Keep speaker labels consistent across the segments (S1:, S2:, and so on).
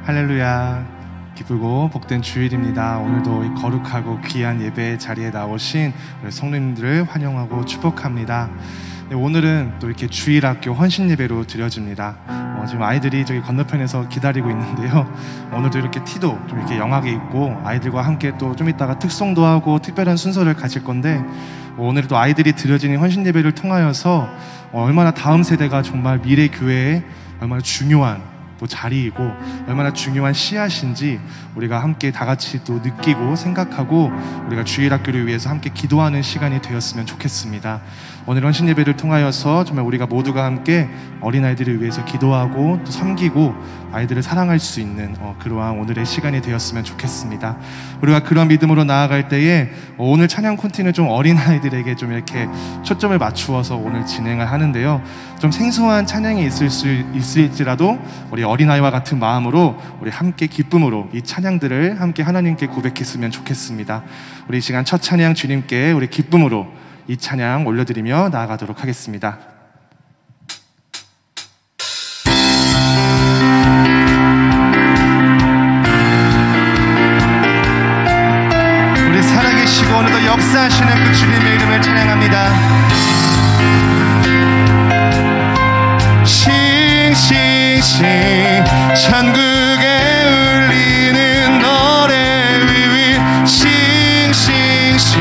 S1: 할렐루야. 기쁘고 복된 주일입니다. 오늘도 이 거룩하고 귀한 예배 자리에 나오신 우리 성도님들을 환영하고 축복합니다. 오늘은 또 이렇게 주일학교 헌신 예배로 드려집니다. 지금 아이들이 저기 건너편에서 기다리고 있는데요. 오늘도 이렇게 티도 좀 이렇게 영하게 입고 아이들과 함께 또 좀 이따가 특송도 하고 특별한 순서를 가질 건데, 오늘도 아이들이 드려지는 헌신 예배를 통하여서 얼마나 다음 세대가 정말 미래 교회에 얼마나 중요한 또 자리이고 얼마나 중요한 씨앗인지 우리가 함께 다 같이 또 느끼고 생각하고 우리가 주일학교를 위해서 함께 기도하는 시간이 되었으면 좋겠습니다. 오늘 헌신 예배를 통하여서 정말 우리가 모두가 함께 어린아이들을 위해서 기도하고 또 섬기고 아이들을 사랑할 수 있는 그러한 오늘의 시간이 되었으면 좋겠습니다. 우리가 그런 믿음으로 나아갈 때에 오늘 찬양 콘티는 좀 어린아이들에게 좀 이렇게 초점을 맞추어서 오늘 진행을 하는데요. 좀 생소한 찬양이 있을지라도 우리 어린아이와 같은 마음으로 우리 함께 기쁨으로 이 찬양들을 함께 하나님께 고백했으면 좋겠습니다. 우리 이 시간 첫 찬양 주님께 우리 기쁨으로 이 찬양 올려드리며 나아가도록 하겠습니다. 우리 살아계시고 오늘도 역사하시는 그 주님의 이름을 찬양합니다. 싱싱싱 천국에 울리는 노래 위위 싱싱싱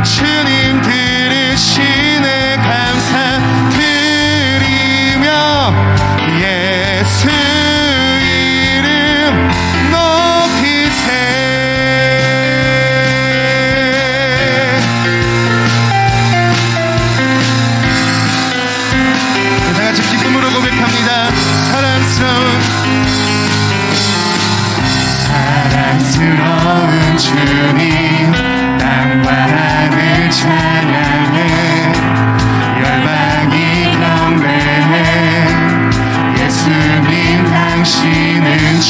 S1: 주님 들으시네 감사드리며 예수 이름 높이세. 다같이 기쁨으로 고백합니다. 사랑스러운 주님 땅과 하늘 찬양해 열방이 경배해 예수님 당신은 주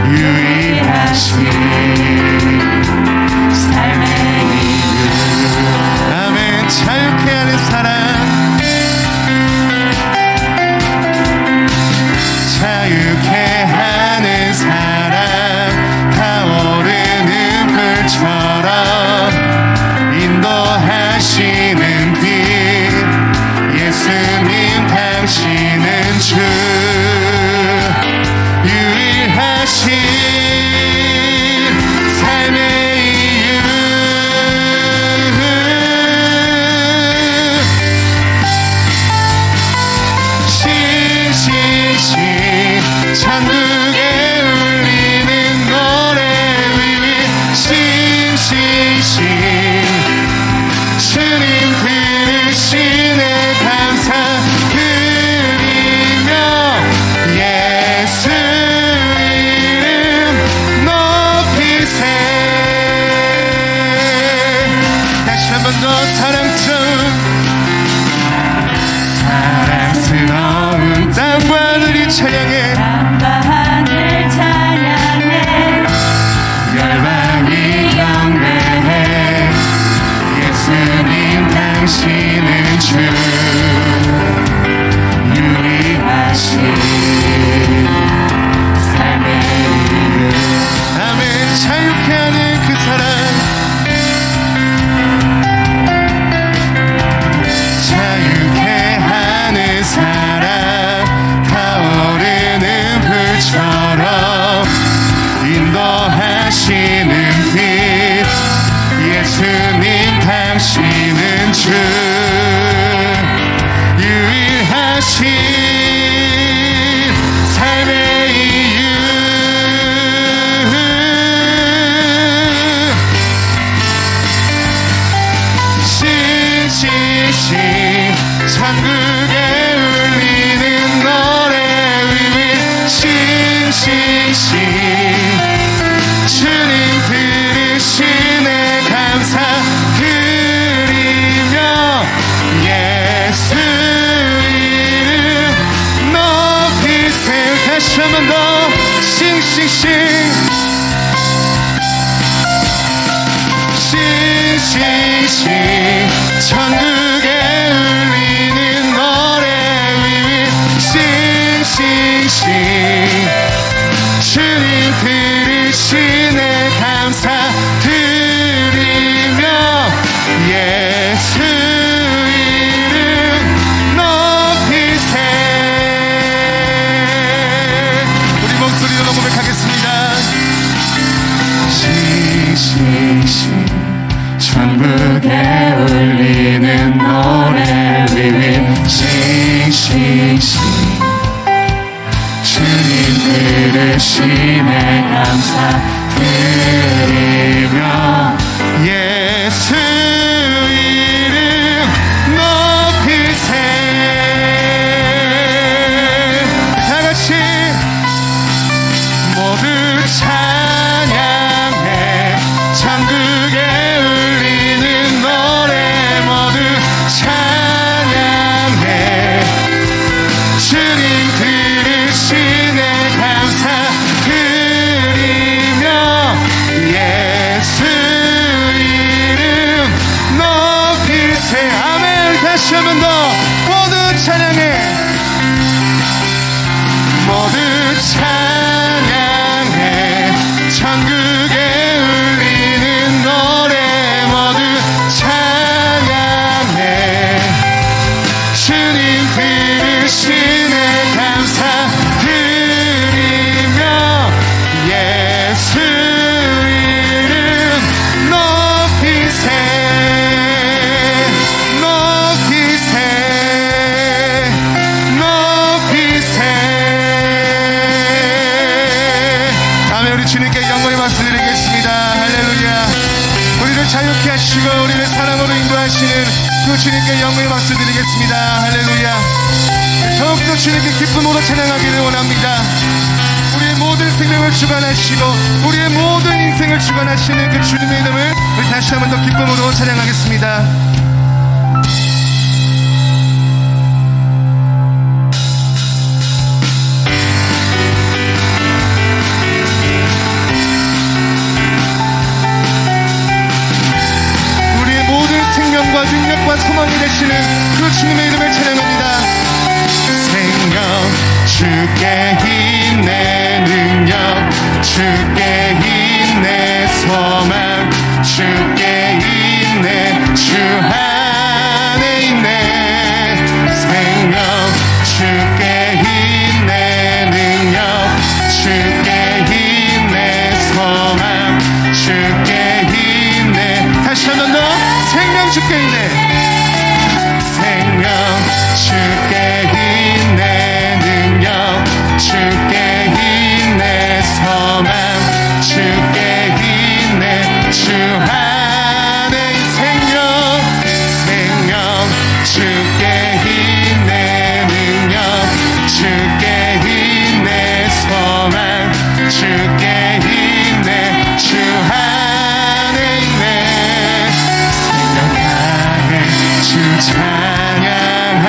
S1: 유일하신 삶의 이유. 아멘. 자유케 하는 사랑 자유케 하는 사랑 타오르는 불처럼 인도하시는 빛 예수님 당신은 주 유일하신 삶의 이유. 싱싱싱 천국에 울리는 노래 위위 싱싱싱 주님 들으시네 감사드리며 예수 이름 높이세. 다시 한 번 더 사랑스러운 땅과 하늘이 찬양해 열방이 경배해 예수님 당신은 주 유일하신 삶의 이유. 아멘. 자유케 하는 그 사랑 자유케 하는 사랑 타오르는 불처럼 인도하시는 빛 예수님 당신은 주 유일하신 삶의 이유. 싱싱싱 천국에 울리는 노래 위위 싱싱싱 주님 들으시네 감사드리며 예수 이름 높이세. 다시 한 번 더 싱싱싱 싱싱싱 천국에 울리는 노래 위위 싱싱 다시 한 번 더 모두 찬양해. 모두 찬양해. 천국에 울리는 노래 모두 찬양해. 주님 들으시네 감사드리며 예수 이름 높이세 높이세 높이세. 다음에 우리 주님께 영광의 박수 드리겠습니다. 할렐루야. 우리를 자유케 하시고 우리를 사랑으로 인도하시는 그 주님께 영광의 박수 드리겠습니다. 할렐루야. 더욱더 주님께 기쁨으로 찬양하기를 원합니다. 우리의 모든 생명을 주관하시고 우리의 모든 인생을 주관하시는 그 주님의 이름을 우리 다시 한번 더 기쁨으로 찬양하겠습니다. 우리의 모든 생명과 능력과 소망이 되시는 그 주님의 이름을 찬양합니다. 생명 주께 힘내 능력 주께 힘내 소망 주께 힘내 주 안에 있네. 생명 주께 힘내 능력 주께 힘내 소망 주께 힘내. 다시 한 번 더 생명 주께 힘내. 생명 주께 힘내 능력 주께 힘내 소망 주께 힘내 주 안에 생명 생명 주께 힘내 능력 주께 힘내 소망 주께 힘내 주 안에 있네. 생명하네 주 찬양하네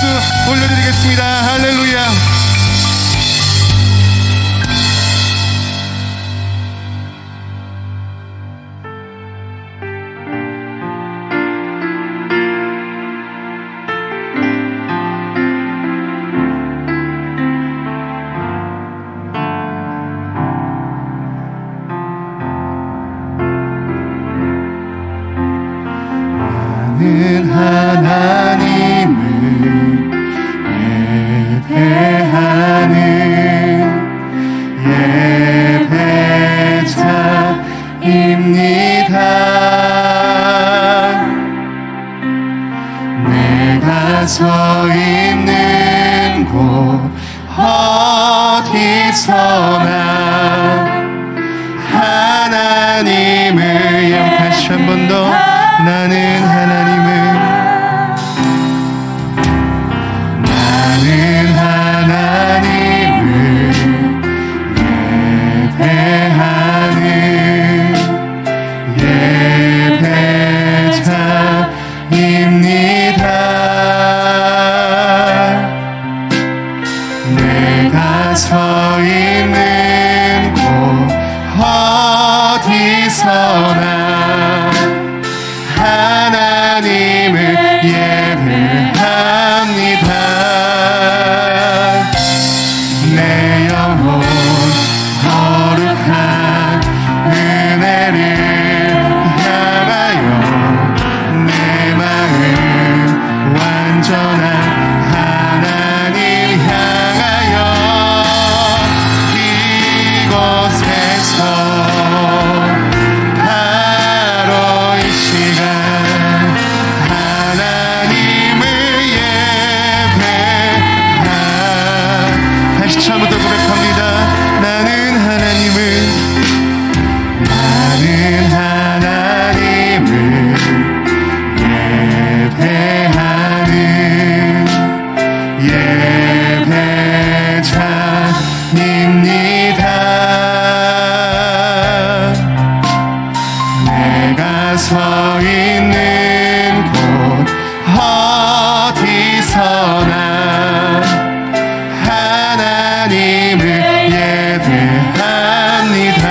S1: 박수 올려드리겠습니다. 할렐루야.
S2: 나는 하나님을 예배하는 예배자입니다. 내가 서 있는 곳 어디서나 하나님을 다시 한 번 더 나는 하나님을 예배하는 예배자입니다. 내가 서 있는 곳 어디서나 하나님을 예배합니다. 내 영혼 거룩한 은혜를 향하여 내 마음 완전한 하나님 향하여 이곳에서 서 있는 곳 어디서나 하나님을 예배합니다.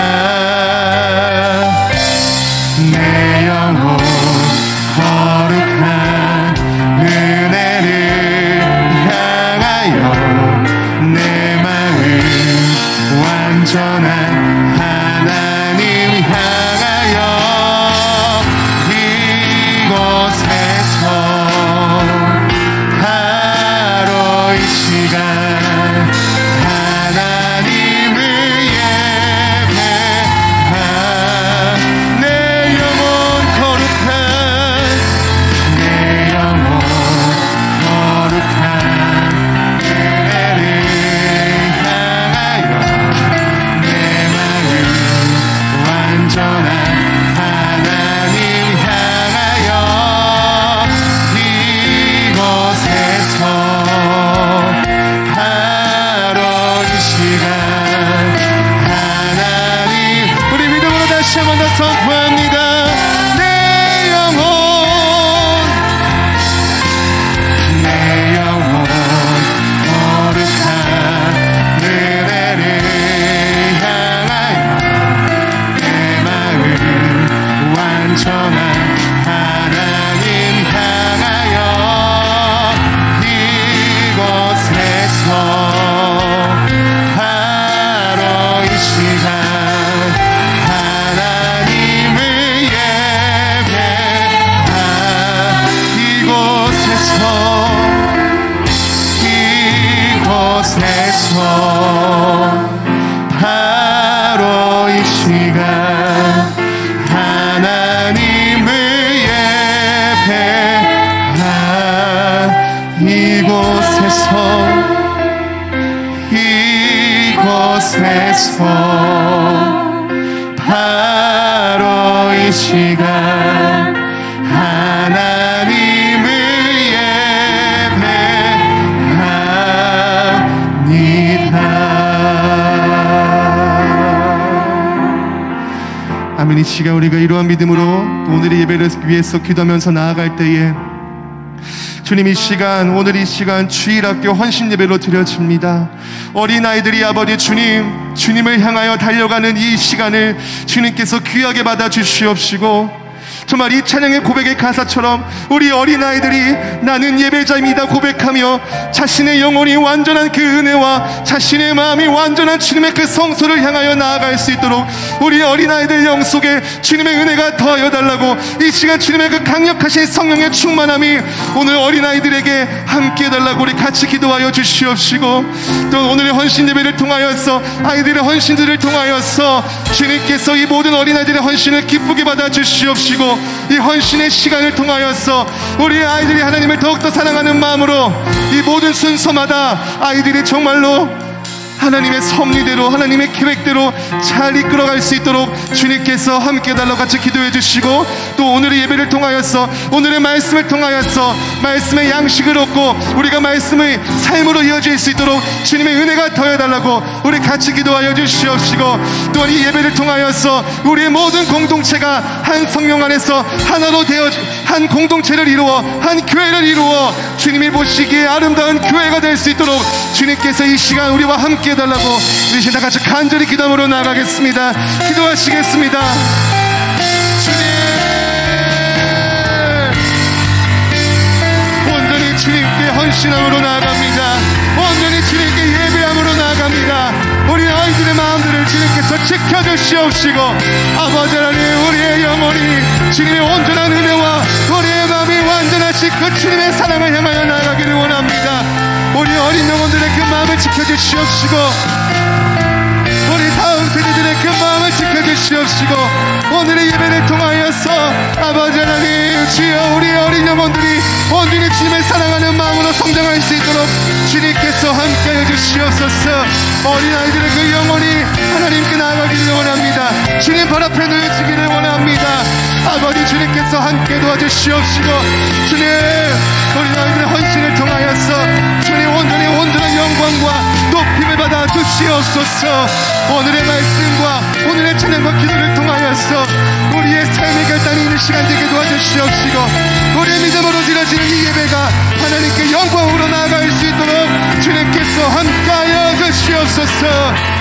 S2: 내 영혼 거룩한 은혜를 향하여 내 마음 완전한 하나님 향하여 바로 이 시간 하나님을 예배하 내 영혼 거룩한 은혜를 향하여 내 마음 완전한 하나님 향하여 이곳에서 바로 이 시간 하나님 우리 믿음으로 다시 한번 더 선포합니다. 내 영혼 거룩한 은혜를 향하여 내 마음 완전한 하나님 향하여 이곳에서 바로 이 시간 하나님을 예배하 이곳에서 바로 이 시간 하나님을 예배하 이곳에서 바로 이 시간 하나님을 예배합니다. 아멘. 이 시간 우리가 이러한 믿음으로 오늘의 예배를 위해서 기도하면서 나아갈 때에 주님, 이 시간, 오늘 이 시간 주일학교 헌신 예배로 드려집니다. 어린아이들이 아버지 주님을 향하여 달려가는 이 시간을 주님께서 귀하게 받아 주시옵시고, 정말 이 찬양의 고백의 가사처럼 우리 어린아이들이 나는 예배자입니다 고백하며 자신의 영혼이 완전한 그 은혜와 자신의 마음이 완전한 주님의 그 성소를 향하여 나아갈 수 있도록 우리 어린아이들 영 속에 주님의 은혜가 더하여 달라고, 이 시간 주님의 그 강력하신 성령의 충만함이 오늘 어린아이들에게 함께 해달라고 우리 같이 기도하여 주시옵시고, 또 오늘의 헌신 예배를 통하여서 아이들의 헌신들을 통하여서 주님께서 이 모든 어린아이들의 헌신을 기쁘게 받아 주시옵시고, 이 헌신의 시간을 통하여서 우리 아이들이 하나님을 더욱더 사랑하는 마음으로 이 모든 순서마다 아이들이 정말로 하나님의 섭리대로 하나님의 계획대로 잘 이끌어갈 수 있도록 주님께서 함께 해달라고 같이 기도해 주시고, 또 오늘의 예배를 통하여서 오늘의 말씀을 통하여서 말씀의 양식을 얻고 우리가 말씀의 삶으로 이어질 수 있도록 주님의 은혜가 더해달라고 우리 같이 기도하여 주시옵시고, 또 이 예배를 통하여서 우리의 모든 공동체가 한 성령 안에서 하나로 되어 한 공동체를 이루어 한 교회를 이루어 주님이 보시기에 아름다운 교회가 될 수 있도록 주님께서 이 시간 우리와 함께 해달라고 우리 다 같이 간절히 기도함으로 나아가겠습니다. 기도하시겠습니다. 주님, 온전히 주님께 헌신함으로 나아갑니다. 온전히 주님께 예배함으로 나아갑니다. 우리 아이들의 마음들을 주님께서 지켜주시옵시고, 아버지 하나님, 우리의 영혼이 주님의 온전한 은혜와 우리의 마음이 완전하신 그 주님의 사랑을 향하여 나아가기를 원합니다. 우리 어린 영혼들의 그 마음을 지켜주시옵시고, 우리 다음 세대들의 그 마음을 지켜주시옵시고, 오늘의 예배를 통하여서 아버지 하나님, 주여 우리 어린 영혼들이 온전히 주님을 사랑하는 마음으로 성장할 수 있도록 주님께서 함께해 주시옵소서. 어린아이들의 그 영혼이 하나님께 나아가기를 원합니다. 주님 발 앞에 놓여지기를 원합니다. 아버지, 주님께서 함께 도와주시옵시고, 주님 우리 아이들의 헌신을 통하여서 주님 온전한 영광과 높임을 받아 주시옵소서. 오늘의 말씀과 오늘의 찬양과 기도를 통하여서 우리의 삶의 결단이 있는 시간 되게 도와주시옵시고, 우리의 믿음으로 드려지는 이 예배가 하나님께 영광으로 나아갈 수 있도록 주님께서 함께하여 주시옵소서.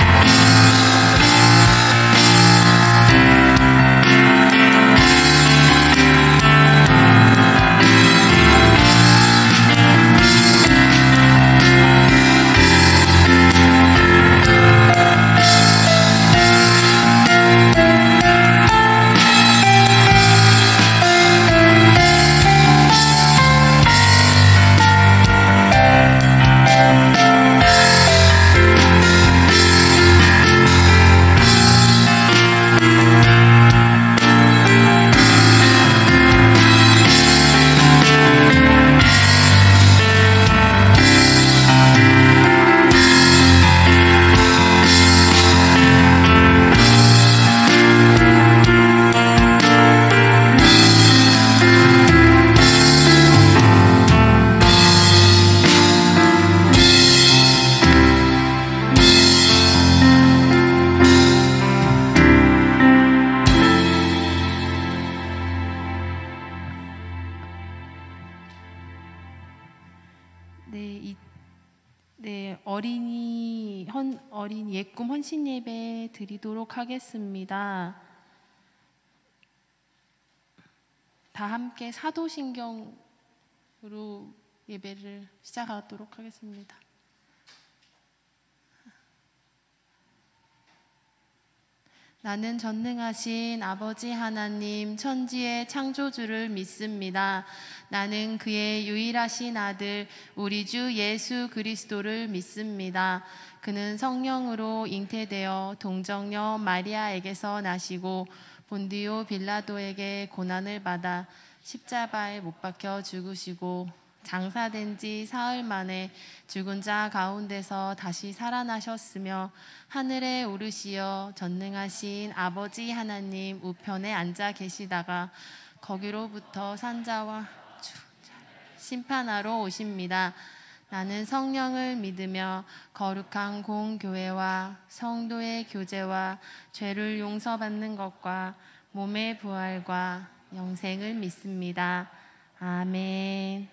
S3: 어린 예꿈 헌신 예배 드리도록 하겠습니다. 다 함께 사도신경으로 예배를 시작하도록 하겠습니다. 나는 전능하신 아버지 하나님 천지의 창조주를 믿습니다. 나는 그의 유일하신 아들 우리 주 예수 그리스도를 믿습니다. 그는 성령으로 잉태되어 동정녀 마리아에게서 나시고 본디오 빌라도에게 고난을 받아 십자가에 못 박혀 죽으시고 장사된 지 사흘 만에 죽은 자 가운데서 다시 살아나셨으며 하늘에 오르시어 전능하신 아버지 하나님 우편에 앉아 계시다가 거기로부터 산자와 심판하러 오십니다. 나는 성령을 믿으며 거룩한 공교회와 성도의 교제와 죄를 용서받는 것과 몸의 부활과 영생을 믿습니다. 아멘.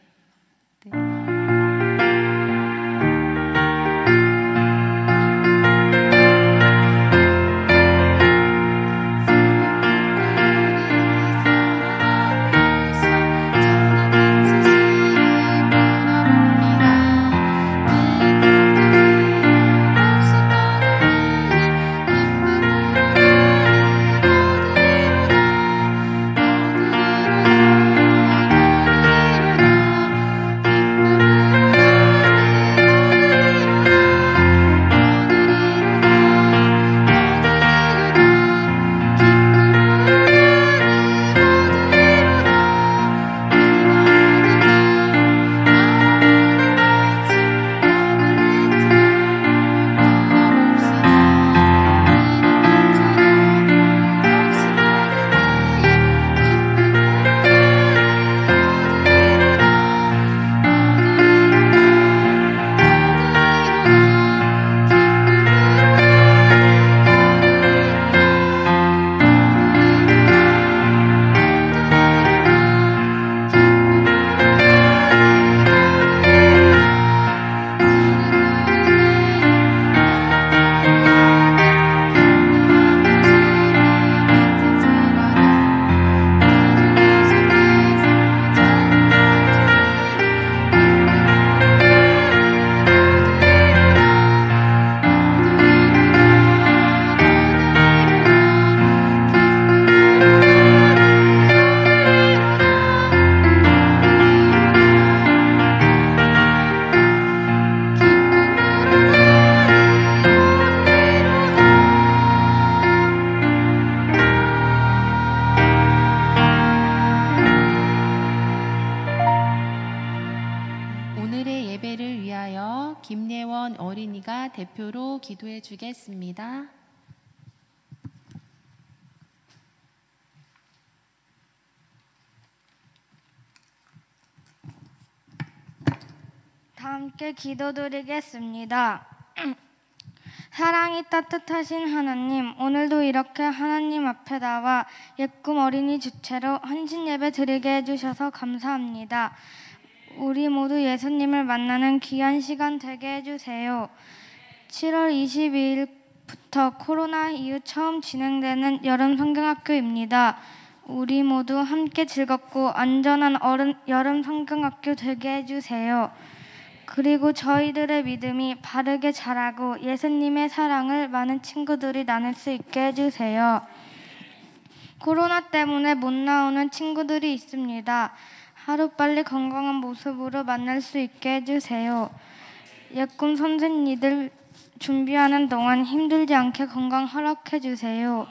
S3: 김예원 어린이가 대표로 기도해 주겠습니다.
S4: 다 함께 기도드리겠습니다. 사랑이 따뜻하신 하나님, 오늘도 이렇게 하나님 앞에 나와 예꿈 어린이 주체로 헌신 예배 드리게 해주셔서 감사합니다. 우리 모두 예수님을 만나는 귀한 시간 되게 해주세요. 7월 22일부터 코로나 이후 처음 진행되는 여름 성경학교입니다. 우리 모두 함께 즐겁고 안전한 여름 성경학교 되게 해주세요. 그리고 저희들의 믿음이 바르게 자라고 예수님의 사랑을 많은 친구들이 나눌 수 있게 해주세요. 코로나 때문에 못 나오는 친구들이 있습니다. 하루빨리 건강한 모습으로 만날 수 있게 해주세요. 예꿈 선생님들 준비하는 동안 힘들지 않게 건강 허락해주세요.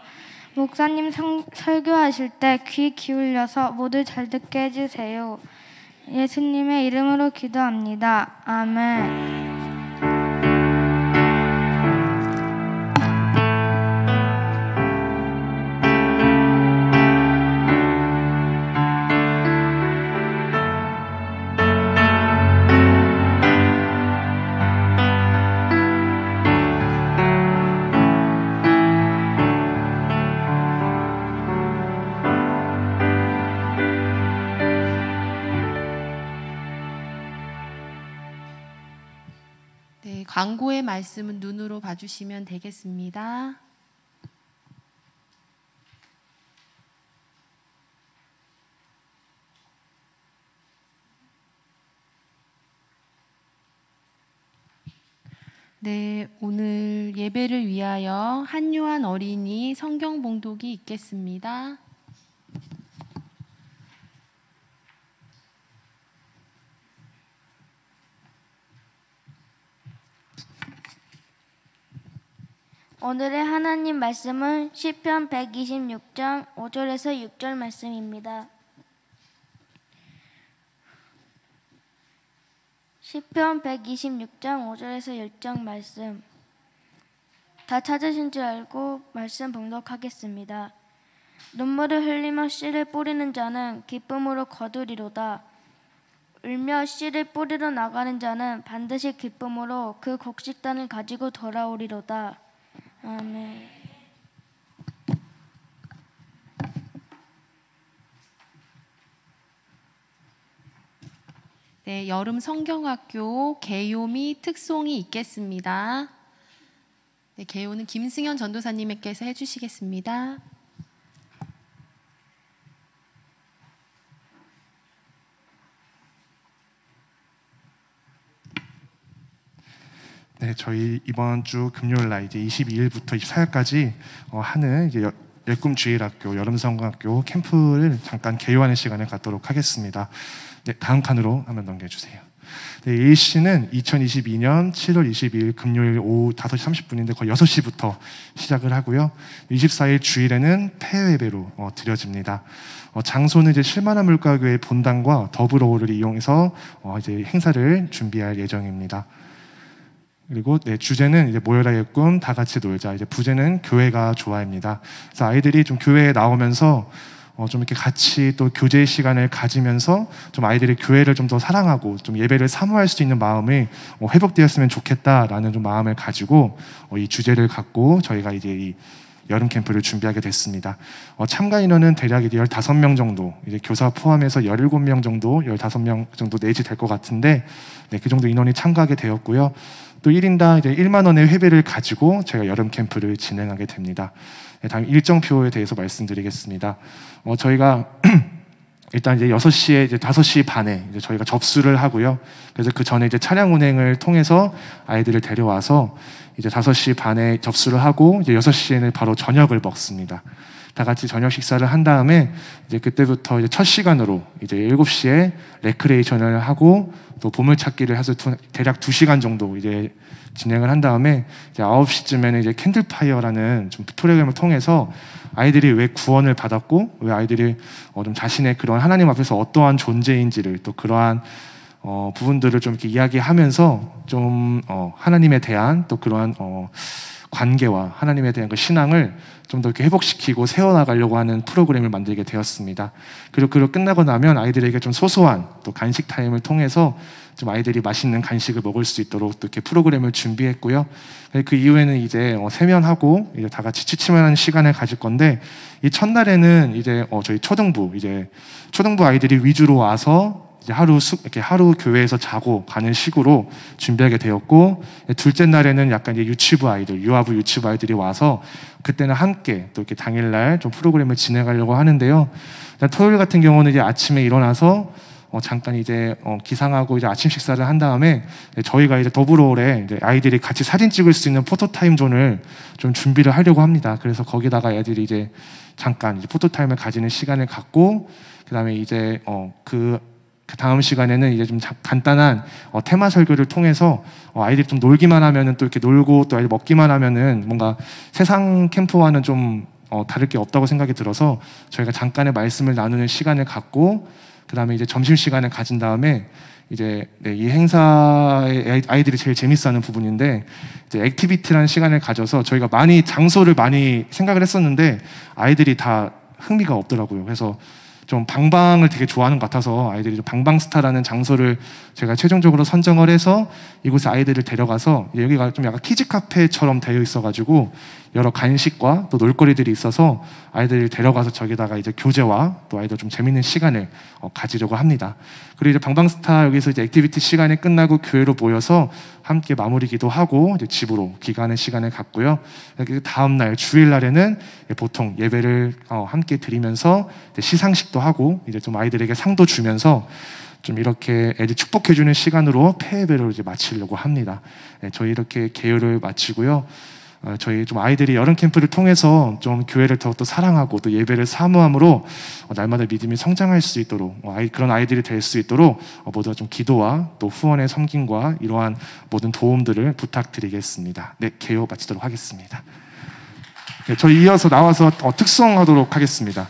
S4: 목사님 설교하실 때 귀 기울여서 모두 잘 듣게 해주세요. 예수님의 이름으로 기도합니다. 아멘.
S3: 네, 광고의 말씀은 눈으로 봐주시면 되겠습니다. 네, 오늘 예배를 위하여 한요한 어린이 성경 봉독이 있겠습니다.
S5: 오늘의 하나님 말씀은 시편 126장 5절에서 6절 말씀입니다. 시편 126장 5절에서 6절 말씀. 다 찾으신 줄 알고 말씀 봉독하겠습니다. 눈물을 흘리며 씨를 뿌리는 자는 기쁨으로 거두리로다. 울며 씨를 뿌리러 나가는 자는 반드시 기쁨으로 그 곡식단을 가지고 돌아오리로다. 아멘.
S3: 네, 여름 성경학교 개요 및 특송이 있겠습니다. 네, 개요는 김승현 전도사님께서 해주시겠습니다.
S1: 네, 저희 이번 주 금요일 날 이제 22일부터 24일까지 하는 이제 예꿈주일학교 여름성경학교 캠프를 잠깐 개요하는 시간을 갖도록 하겠습니다. 네, 다음 칸으로 한번 넘겨주세요. 네, 일시는 2022년 7월 22일 금요일 오후 5시 30분인데 거의 6시부터 시작을 하고요. 24일 주일에는 폐회 예배로 드려집니다. 장소는 이제 실만한 물가교회 본당과 더불어호를 이용해서 이제 행사를 준비할 예정입니다. 그리고 네, 주제는 이제 모여라 예꿈 다 같이 놀자. 이제 부제는 교회가 좋아입니다. 그래서 아이들이 좀 교회에 나오면서 좀 이렇게 같이 또 교제 시간을 가지면서 좀 아이들이 교회를 좀 더 사랑하고 좀 예배를 사모할 수 있는 마음이 회복되었으면 좋겠다라는 좀 마음을 가지고 이 주제를 갖고 저희가 이제 이 여름 캠프를 준비하게 됐습니다. 참가 인원은 대략 이제 15명 정도, 이제 교사 포함해서 17명 정도, 15명 정도 내지 될 것 같은데, 네, 그 정도 인원이 참가하게 되었고요. 또 1인당 이제 1만 원의 회비를 가지고 저희가 여름 캠프를 진행하게 됩니다. 네, 다음 일정표에 대해서 말씀드리겠습니다. 저희가 일단 이제 6시에 이제 5시 반에 이제 저희가 접수를 하고요. 그래서 그 전에 이제 차량 운행을 통해서 아이들을 데려와서 이제 5시 반에 접수를 하고 이제 6시에는 바로 저녁을 먹습니다. 다 같이 저녁 식사를 한 다음에 이제 그때부터 이제 첫 시간으로 이제 7시에 레크레이션을 하고 또 보물찾기를 해서 대략 2시간 정도 이제 진행을 한 다음에 이제 9시쯤에는 이제 캔들파이어라는 좀 프로그램을 통해서 아이들이 왜 구원을 받았고 왜 아이들이 좀 자신의 그런 하나님 앞에서 어떠한 존재인지를 또 그러한 부분들을 좀 이렇게 이야기하면서 좀 하나님에 대한 또 그러한 관계와 하나님에 대한 그 신앙을 좀 더 이렇게 회복시키고 세워나가려고 하는 프로그램을 만들게 되었습니다. 그리고 그걸 끝나고 나면 아이들에게 좀 소소한 또 간식 타임을 통해서 좀 아이들이 맛있는 간식을 먹을 수 있도록 또 이렇게 프로그램을 준비했고요. 그 이후에는 이제 세면하고 이제 다 같이 취침하는 시간을 가질 건데 이 첫날에는 이제 저희 초등부 아이들이 위주로 와서 이제 이렇게 하루 교회에서 자고 가는 식으로 준비하게 되었고, 둘째 날에는 약간 이제 유아부 유치부 아이들이 와서 그때는 함께 또 이렇게 당일날 좀 프로그램을 진행하려고 하는데요. 토요일 같은 경우는 이제 아침에 일어나서 잠깐 이제 기상하고 이제 아침 식사를 한 다음에 저희가 이제 더불어올에 이제 아이들이 같이 사진 찍을 수 있는 포토타임 존을 좀 준비를 하려고 합니다. 그래서 거기다가 애들이 이제 잠깐 이제 포토타임을 가지는 시간을 갖고, 그 다음에 이제 그 다음 시간에는 이제 좀 간단한 테마 설교를 통해서 아이들이 좀 놀기만 하면은 또 이렇게 놀고 또 아이들 먹기만 하면은 뭔가 세상 캠프와는 좀 다를 게 없다고 생각이 들어서 저희가 잠깐의 말씀을 나누는 시간을 갖고, 그 다음에 이제 점심 시간을 가진 다음에 이제 이 행사에 아이들이 제일 재밌어하는 부분인데 이제 액티비티라는 시간을 가져서 저희가 장소를 많이 생각을 했었는데 아이들이 다 흥미가 없더라고요. 그래서 좀 방방을 되게 좋아하는 것 같아서 아이들이 좀 방방스타라는 장소를 제가 최종적으로 선정을 해서 이곳에 아이들을 데려가서, 여기가 좀 약간 키즈 카페처럼 되어 있어가지고 여러 간식과 또 놀거리들이 있어서 아이들을 데려가서 저기다가 이제 교제와 또 아이들 좀 재밌는 시간을 가지려고 합니다. 그리고 이제 방방스타 여기서 이제 액티비티 시간이 끝나고 교회로 모여서 함께 마무리 기도하고 이제 집으로 귀가하는 시간을 갖고요. 다음 날 주일 날에는 보통 예배를 함께 드리면서 이제 시상식도 하고 이제 좀 아이들에게 상도 주면서 좀 이렇게 애들 축복해주는 시간으로 폐예배를 이제 마치려고 합니다. 네, 저희 이렇게 개요를 마치고요. 저희 좀 아이들이 여름 캠프를 통해서 좀 교회를 더욱더 사랑하고 또 예배를 사모함으로 날마다 믿음이 성장할 수 있도록 그런 아이들이 될 수 있도록 모두 좀 기도와 또 후원의 섬김과 이러한 모든 도움들을 부탁드리겠습니다. 네, 개요 마치도록 하겠습니다. 네, 저희 이어서 나와서 특송하도록 하겠습니다.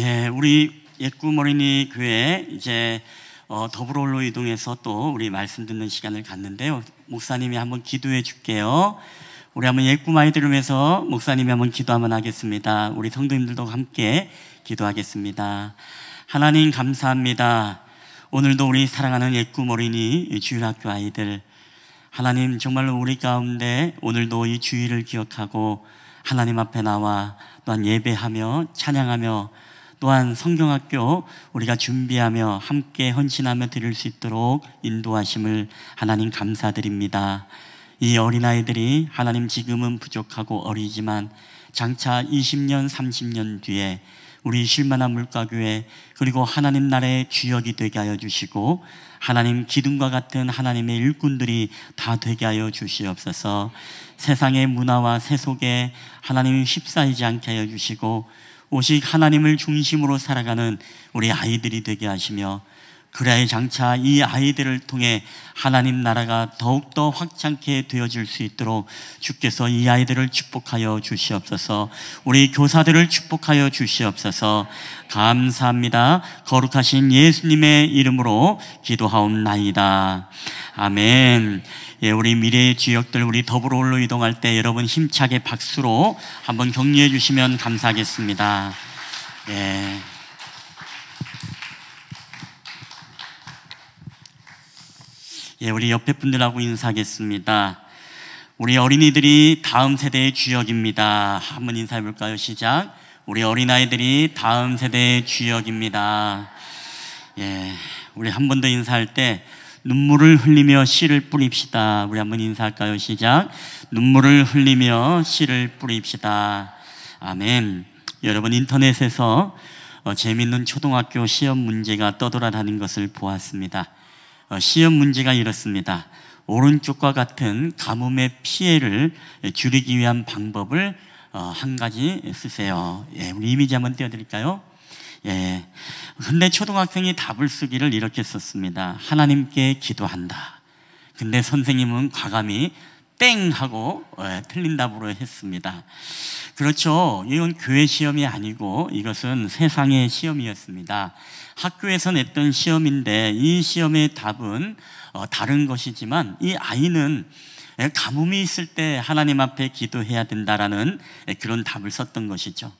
S6: 예, 우리 옛꿈 어린이 교회 이제 더불어올로 이동해서 또 우리 말씀 듣는 시간을 갖는데요. 목사님이 한번 기도해 줄게요. 우리 한번 옛꿈 아이들을 위해서 목사님이 한번 기도 한번 하겠습니다. 우리 성도님들도 함께 기도하겠습니다. 하나님 감사합니다. 오늘도 우리 사랑하는 옛꿈 어린이 주일학교 아이들, 하나님 정말로 우리 가운데 오늘도 이 주일을 기억하고 하나님 앞에 나와 또한 예배하며 찬양하며 또한 성경학교 우리가 준비하며 함께 헌신하며 드릴 수 있도록 인도하심을 하나님 감사드립니다. 이 어린아이들이 하나님 지금은 부족하고 어리지만 장차 20년 30년 뒤에 우리 쉴만한 물가교회 그리고 하나님 나라의 주역이 되게 하여 주시고 하나님 기둥과 같은 하나님의 일꾼들이 다 되게 하여 주시옵소서. 세상의 문화와 세속에 하나님이 휩싸이지 않게 하여 주시고 오직 하나님을 중심으로 살아가는 우리 아이들이 되게 하시며 그래야 장차 이 아이들을 통해 하나님 나라가 더욱더 확장케 되어질 수 있도록 주께서 이 아이들을 축복하여 주시옵소서. 우리 교사들을 축복하여 주시옵소서. 감사합니다. 거룩하신 예수님의 이름으로 기도하옵나이다. 아멘. 예, 우리 미래의 주역들 우리 더불어올로 이동할 때 여러분 힘차게 박수로 한번 격려해 주시면 감사하겠습니다. 예. 예, 우리 옆에 분들하고 인사하겠습니다. 우리 어린이들이 다음 세대의 주역입니다. 한번 인사해 볼까요? 시작. 우리 어린아이들이 다음 세대의 주역입니다. 예, 우리 한 번 더 인사할 때 눈물을 흘리며 씨를 뿌립시다. 우리 한번 인사할까요? 시작. 눈물을 흘리며 씨를 뿌립시다. 아멘. 여러분 인터넷에서 재미있는 초등학교 시험 문제가 떠돌아다닌 것을 보았습니다. 시험 문제가 이렇습니다. 오른쪽과 같은 가뭄의 피해를 줄이기 위한 방법을 한 가지 쓰세요. 예, 우리 이미지 한번 띄워드릴까요? 예. 근데 초등학생이 답을 쓰기를 이렇게 썼습니다. 하나님께 기도한다. 근데 선생님은 과감히 땡 하고 틀린 답으로 했습니다. 그렇죠. 이건 교회 시험이 아니고 이것은 세상의 시험이었습니다. 학교에서 냈던 시험인데 이 시험의 답은 다른 것이지만 이 아이는 가뭄이 있을 때 하나님 앞에 기도해야 된다라는 그런 답을 썼던 것이죠.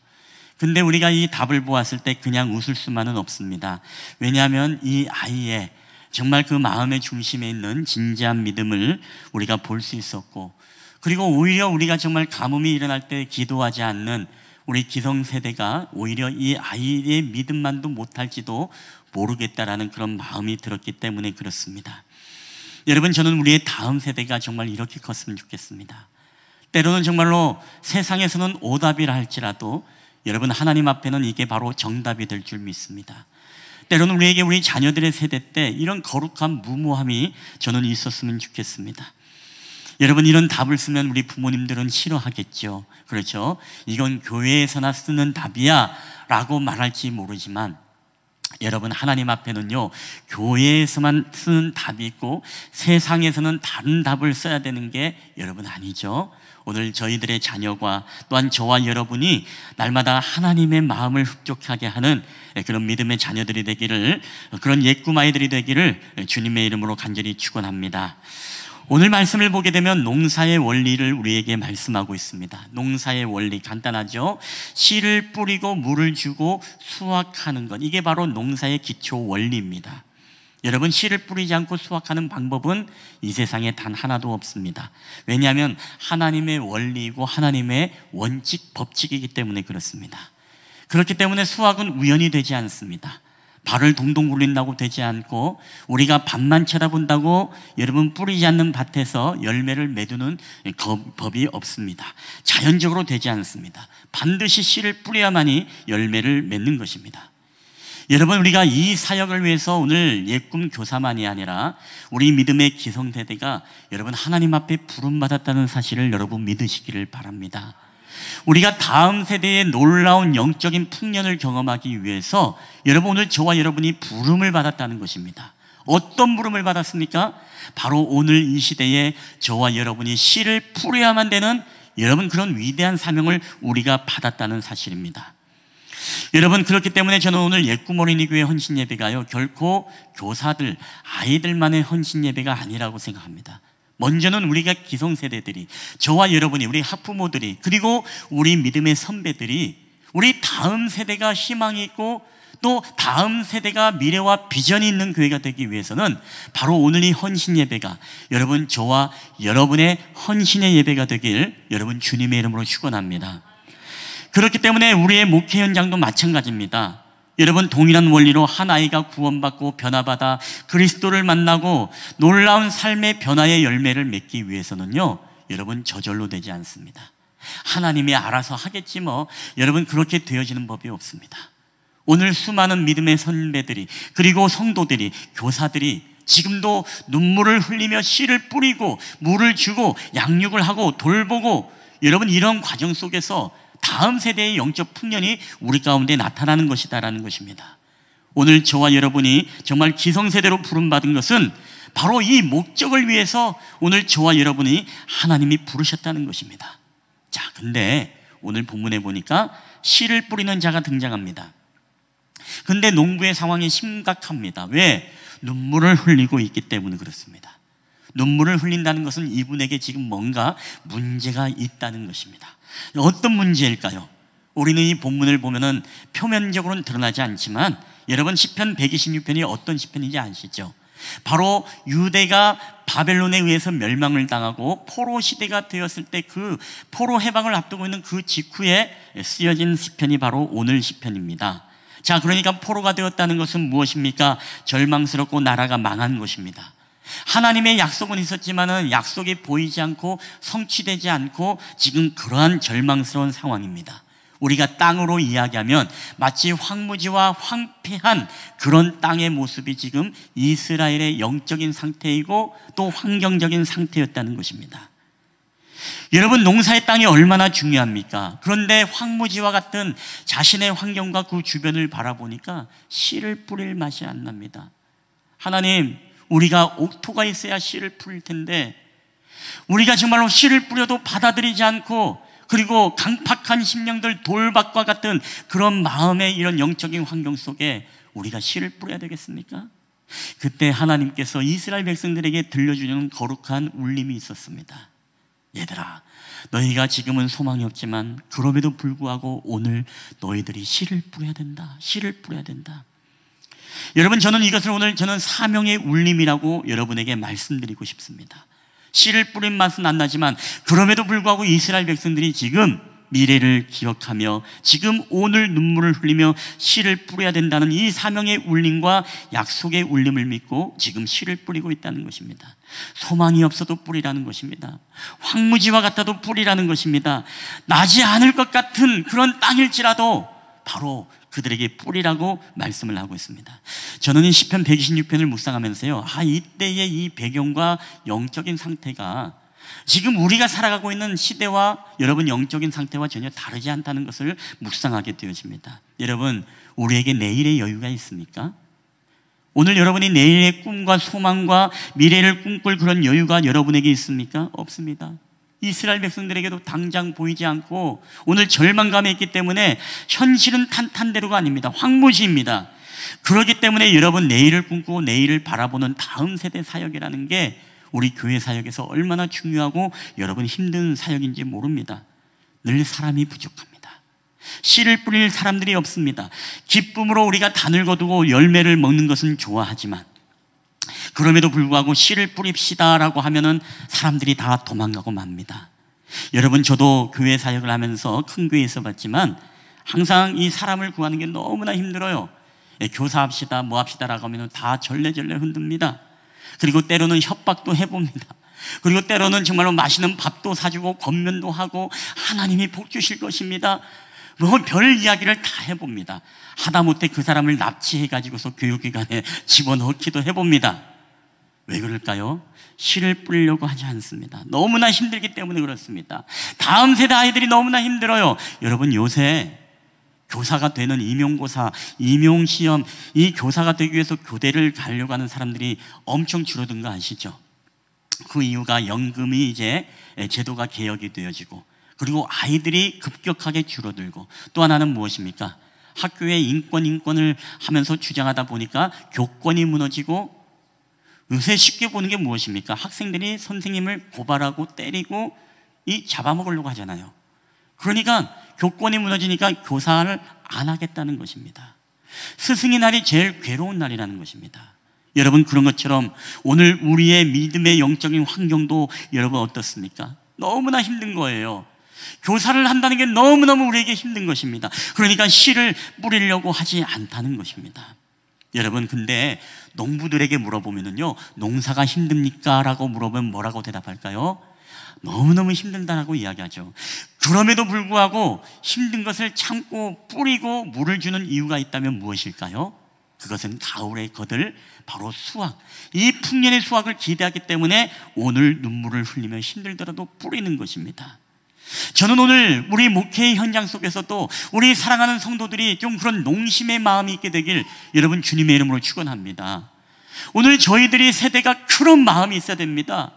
S6: 근데 우리가 이 답을 보았을 때 그냥 웃을 수만은 없습니다. 왜냐하면 이 아이의 정말 그 마음의 중심에 있는 진지한 믿음을 우리가 볼 수 있었고, 그리고 오히려 우리가 정말 가뭄이 일어날 때 기도하지 않는 우리 기성세대가 오히려 이 아이의 믿음만도 못할지도 모르겠다라는 그런 마음이 들었기 때문에 그렇습니다. 여러분, 저는 우리의 다음 세대가 정말 이렇게 컸으면 좋겠습니다. 때로는 정말로 세상에서는 오답이라 할지라도 여러분 하나님 앞에는 이게 바로 정답이 될 줄 믿습니다. 때로는 우리에게 우리 자녀들의 세대 때 이런 거룩한 무모함이 저는 있었으면 좋겠습니다. 여러분, 이런 답을 쓰면 우리 부모님들은 싫어하겠죠. 그렇죠? 이건 교회에서나 쓰는 답이야 라고 말할지 모르지만 여러분, 하나님 앞에는요 교회에서만 쓰는 답이 있고 세상에서는 다른 답을 써야 되는 게 여러분 아니죠. 오늘 저희들의 자녀가 또한 저와 여러분이 날마다 하나님의 마음을 흡족하게 하는 그런 믿음의 자녀들이 되기를, 그런 옛꿈 아이들이 되기를 주님의 이름으로 간절히 축원합니다. 오늘 말씀을 보게 되면 농사의 원리를 우리에게 말씀하고 있습니다. 농사의 원리 간단하죠. 씨를 뿌리고 물을 주고 수확하는 것, 이게 바로 농사의 기초 원리입니다. 여러분, 씨를 뿌리지 않고 수확하는 방법은 이 세상에 단 하나도 없습니다. 왜냐하면 하나님의 원리이고 하나님의 원칙, 법칙이기 때문에 그렇습니다. 그렇기 때문에 수확은 우연히 되지 않습니다. 발을 동동 굴린다고 되지 않고, 우리가 밭만 쳐다본다고 여러분 뿌리지 않는 밭에서 열매를 맺는 법이 없습니다. 자연적으로 되지 않습니다. 반드시 씨를 뿌려야만이 열매를 맺는 것입니다. 여러분, 우리가 이 사역을 위해서 오늘 옛꿈 교사만이 아니라 우리 믿음의 기성세대가 여러분 하나님 앞에 부름받았다는 사실을 여러분 믿으시기를 바랍니다. 우리가 다음 세대의 놀라운 영적인 풍년을 경험하기 위해서 여러분 오늘 저와 여러분이 부름을 받았다는 것입니다. 어떤 부름을 받았습니까? 바로 오늘 이 시대에 저와 여러분이 씨를 뿌려야만 되는 여러분 그런 위대한 사명을 우리가 받았다는 사실입니다. 여러분, 그렇기 때문에 저는 오늘 옛꿈 어린이교회 헌신 예배가요, 결코 교사들, 아이들만의 헌신 예배가 아니라고 생각합니다. 먼저는 우리가 기성세대들이, 저와 여러분이, 우리 학부모들이, 그리고 우리 믿음의 선배들이, 우리 다음 세대가 희망이 있고 또 다음 세대가 미래와 비전이 있는 교회가 되기 위해서는 바로 오늘 이 헌신 예배가 여러분, 저와 여러분의 헌신의 예배가 되길 여러분 주님의 이름으로 축원합니다. 그렇기 때문에 우리의 목회 현장도 마찬가지입니다. 여러분, 동일한 원리로 한 아이가 구원받고 변화받아 그리스도를 만나고 놀라운 삶의 변화의 열매를 맺기 위해서는요, 여러분, 저절로 되지 않습니다. 하나님이 알아서 하겠지 뭐, 여러분, 그렇게 되어지는 법이 없습니다. 오늘 수많은 믿음의 선배들이, 그리고 성도들이, 교사들이 지금도 눈물을 흘리며 씨를 뿌리고 물을 주고 양육을 하고 돌보고, 여러분, 이런 과정 속에서 다음 세대의 영적 풍년이 우리 가운데 나타나는 것이다라는 것입니다. 오늘 저와 여러분이 정말 기성세대로 부름받은 것은 바로 이 목적을 위해서 오늘 저와 여러분이 하나님이 부르셨다는 것입니다. 자, 근데 오늘 본문에 보니까 씨를 뿌리는 자가 등장합니다. 근데 농부의 상황이 심각합니다. 왜? 눈물을 흘리고 있기 때문에 그렇습니다. 눈물을 흘린다는 것은 이분에게 지금 뭔가 문제가 있다는 것입니다. 어떤 문제일까요? 우리는 이 본문을 보면은 표면적으로는 드러나지 않지만 여러분, 시편 126편이 어떤 시편인지 아시죠? 바로 유대가 바벨론에 의해서 멸망을 당하고 포로 시대가 되었을 때 그 포로 해방을 앞두고 있는 그 직후에 쓰여진 시편이 바로 오늘 시편입니다. 자, 그러니까 포로가 되었다는 것은 무엇입니까? 절망스럽고 나라가 망한 것입니다. 하나님의 약속은 있었지만은 약속이 보이지 않고 성취되지 않고 지금 그러한 절망스러운 상황입니다. 우리가 땅으로 이야기하면 마치 황무지와 황폐한 그런 땅의 모습이 지금 이스라엘의 영적인 상태이고 또 환경적인 상태였다는 것입니다. 여러분, 농사의 땅이 얼마나 중요합니까? 그런데 황무지와 같은 자신의 환경과 그 주변을 바라보니까 씨를 뿌릴 맛이 안 납니다. 하나님, 우리가 옥토가 있어야 씨를 뿌릴 텐데 우리가 정말로 씨를 뿌려도 받아들이지 않고, 그리고 강팍한 심령들, 돌밭과 같은 그런 마음의 이런 영적인 환경 속에 우리가 씨를 뿌려야 되겠습니까? 그때 하나님께서 이스라엘 백성들에게 들려주는 거룩한 울림이 있었습니다. 얘들아, 너희가 지금은 소망이 없지만 그럼에도 불구하고 오늘 너희들이 씨를 뿌려야 된다. 씨를 뿌려야 된다. 여러분, 저는 이것을 오늘 저는 사명의 울림이라고 여러분에게 말씀드리고 싶습니다. 씨를 뿌린 맛은 안 나지만 그럼에도 불구하고 이스라엘 백성들이 지금 미래를 기억하며 지금 오늘 눈물을 흘리며 씨를 뿌려야 된다는 이 사명의 울림과 약속의 울림을 믿고 지금 씨를 뿌리고 있다는 것입니다. 소망이 없어도 뿌리라는 것입니다. 황무지와 같아도 뿌리라는 것입니다. 나지 않을 것 같은 그런 땅일지라도 바로 그들에게 뿌리라고 말씀을 하고 있습니다. 저는 이 시편 126편을 묵상하면서요, 이때의 이 배경과 영적인 상태가 지금 우리가 살아가고 있는 시대와 여러분 영적인 상태와 전혀 다르지 않다는 것을 묵상하게 되어집니다. 여러분, 우리에게 내일의 여유가 있습니까? 오늘 여러분이 내일의 꿈과 소망과 미래를 꿈꿀 그런 여유가 여러분에게 있습니까? 없습니다. 이스라엘 백성들에게도 당장 보이지 않고 오늘 절망감에 있기 때문에 현실은 탄탄대로가 아닙니다. 황무지입니다. 그렇기 때문에 여러분, 내일을 꿈꾸고 내일을 바라보는 다음 세대 사역이라는 게 우리 교회 사역에서 얼마나 중요하고 여러분 힘든 사역인지 모릅니다. 늘 사람이 부족합니다. 씨를 뿌릴 사람들이 없습니다. 기쁨으로 우리가 단을 거두고 열매를 먹는 것은 좋아하지만 그럼에도 불구하고 씨를 뿌립시다 라고 하면은 사람들이 다 도망가고 맙니다. 여러분, 저도 교회 사역을 하면서 큰 교회에 있어봤지만 항상 이 사람을 구하는 게 너무나 힘들어요. 교사합시다 뭐 합시다 라고 하면 다 절레절레 흔듭니다. 그리고 때로는 협박도 해봅니다. 그리고 때로는 정말로 맛있는 밥도 사주고 권면도 하고 하나님이 복 주실 것입니다. 뭐 별 이야기를 다 해봅니다. 하다못해 그 사람을 납치해가지고서 교육기관에 집어넣기도 해봅니다. 왜 그럴까요? 씨를 뿌리려고 하지 않습니다. 너무나 힘들기 때문에 그렇습니다. 다음 세대 아이들이 너무나 힘들어요. 여러분, 요새 교사가 되는 임용고사, 임용시험, 이 교사가 되기 위해서 교대를 가려고 하는 사람들이 엄청 줄어든 거 아시죠? 그 이유가 연금이 이제 제도가 개혁이 되어지고, 그리고 아이들이 급격하게 줄어들고, 또 하나는 무엇입니까? 학교의 인권을 하면서 주장하다 보니까 교권이 무너지고, 요새 쉽게 보는 게 무엇입니까? 학생들이 선생님을 고발하고 때리고 잡아먹으려고 하잖아요. 그러니까 교권이 무너지니까 교사를 안 하겠다는 것입니다. 스승의 날이 제일 괴로운 날이라는 것입니다. 여러분, 그런 것처럼 오늘 우리의 믿음의 영적인 환경도 여러분 어떻습니까? 너무나 힘든 거예요. 교사를 한다는 게 너무너무 우리에게 힘든 것입니다. 그러니까 씨를 뿌리려고 하지 않다는 것입니다. 여러분, 근데 농부들에게 물어보면요, 농사가 힘듭니까? 라고 물어보면 뭐라고 대답할까요? 너무너무 힘들다라고 이야기하죠. 그럼에도 불구하고 힘든 것을 참고 뿌리고 물을 주는 이유가 있다면 무엇일까요? 그것은 가을에 거둘 바로 수확, 이 풍년의 수확을 기대하기 때문에 오늘 눈물을 흘리며 힘들더라도 뿌리는 것입니다. 저는 오늘 우리 목회의 현장 속에서도 우리 사랑하는 성도들이 좀 그런 농심의 마음이 있게 되길 여러분 주님의 이름으로 축원합니다. 오늘 저희들이 세대가 그런 마음이 있어야 됩니다.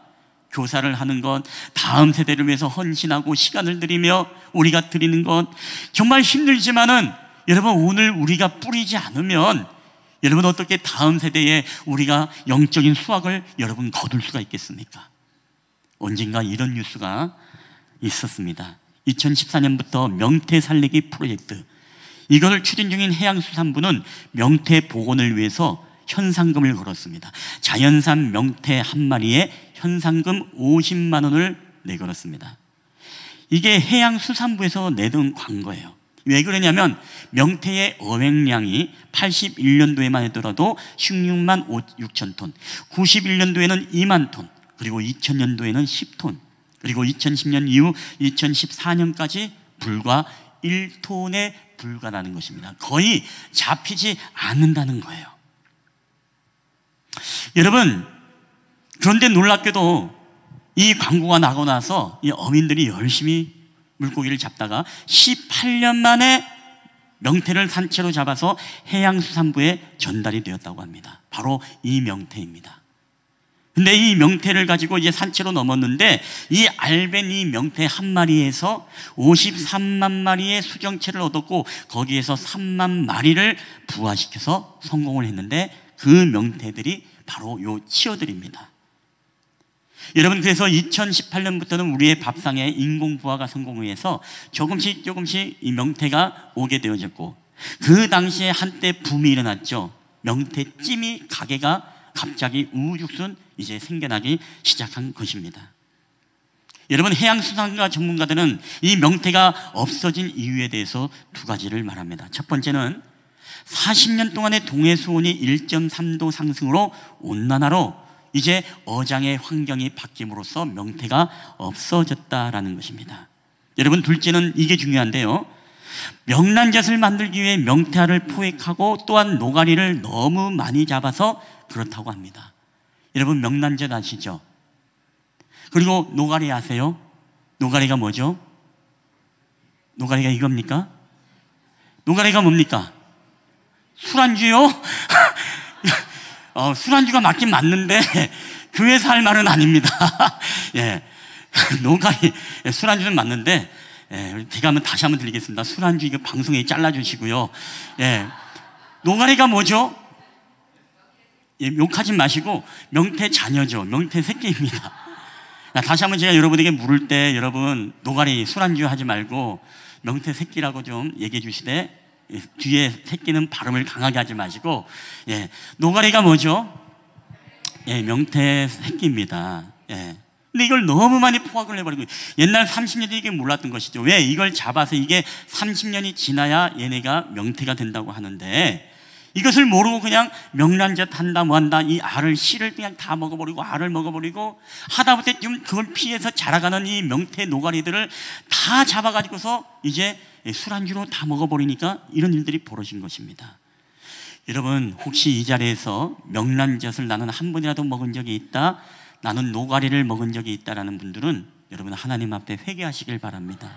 S6: 교사를 하는 것, 다음 세대를 위해서 헌신하고 시간을 들이며 우리가 드리는 것 정말 힘들지만은 여러분, 오늘 우리가 뿌리지 않으면 여러분 어떻게 다음 세대에 우리가 영적인 수확을 여러분 거둘 수가 있겠습니까? 언젠가 이런 뉴스가 있었습니다. 2014년부터 명태 살리기 프로젝트, 이걸 추진 중인 해양수산부는 명태 복원을 위해서 현상금을 걸었습니다. 자연산 명태 한 마리에 현상금 50만 원을 내걸었습니다. 이게 해양수산부에서 내던 광고예요. 왜 그러냐면 명태의 어획량이 81년도에만 하더라도 16만 6천 톤, 91년도에는 2만 톤, 그리고 2000년도에는 10톤, 그리고 2010년 이후 2014년까지 불과 1톤에 불과하다는 것입니다. 거의 잡히지 않는다는 거예요. 여러분, 그런데 놀랍게도 이 광고가 나고 나서 이 어민들이 열심히 물고기를 잡다가 18년 만에 명태를 산채로 잡아서 해양수산부에 전달이 되었다고 합니다. 바로 이 명태입니다. 근데 이 명태를 가지고 이제 산채로 넘었는데 이 알벤 이 명태 한 마리에서 53만 마리의 수정체를 얻었고 거기에서 3만 마리를 부화시켜서 성공을 했는데 그 명태들이 바로 요 치어들입니다. 여러분, 그래서 2018년부터는 우리의 밥상에 인공부화가 성공해서 조금씩 이 명태가 오게 되어졌고, 그 당시에 한때 붐이 일어났죠. 명태찜이 가게가 갑자기 우후죽순 이제 생겨나기 시작한 것입니다. 여러분, 해양수산가 전문가들은 이 명태가 없어진 이유에 대해서 두 가지를 말합니다. 첫 번째는 40년 동안의 동해 수온이 1.3도 상승으로 온난화로 이제 어장의 환경이 바뀜으로써 명태가 없어졌다라는 것입니다. 여러분, 둘째는 이게 중요한데요, 명란젓을 만들기 위해 명태알을 포획하고 또한 노가리를 너무 많이 잡아서 그렇다고 합니다. 여러분, 명란젓 아시죠? 그리고 노가리 아세요? 노가리가 뭐죠? 노가리가 이겁니까? 노가리가 뭡니까? 술안주요? 술안주가 맞긴 맞는데 교회에서 할 말은 아닙니다. 예, 노가리, 술안주는 맞는데, 제가 한번 다시 한번 드리겠습니다. 술안주 이거 방송에 잘라주시고요. 예, 노가리가 뭐죠? 예, 욕하지 마시고 명태 자녀죠. 명태 새끼입니다. 다시 한번 제가 여러분에게 물을 때 여러분 노가리 술안주 하지 말고 명태 새끼라고 좀 얘기해 주시되, 뒤에 새끼는 발음을 강하게 하지 마시고, 예, 노가리가 뭐죠? 예, 명태 새끼입니다. 예. 근데 이걸 너무 많이 포악을 해버리고, 옛날 30년이 이게 몰랐던 것이죠. 왜? 이걸 잡아서 이게 30년이 지나야 얘네가 명태가 된다고 하는데, 이것을 모르고 그냥 명란젓 한다 뭐 한다, 이 알을 씨를 그냥 다 먹어버리고 알을 먹어버리고 하다못해 좀 그걸 피해서 자라가는 이 명태 노가리들을 다 잡아가지고서 이제 술안주로 다 먹어버리니까 이런 일들이 벌어진 것입니다. 여러분, 혹시 이 자리에서 명란젓을 나는 한 번이라도 먹은 적이 있다, 나는 노가리를 먹은 적이 있다라는 분들은 여러분 하나님 앞에 회개하시길 바랍니다.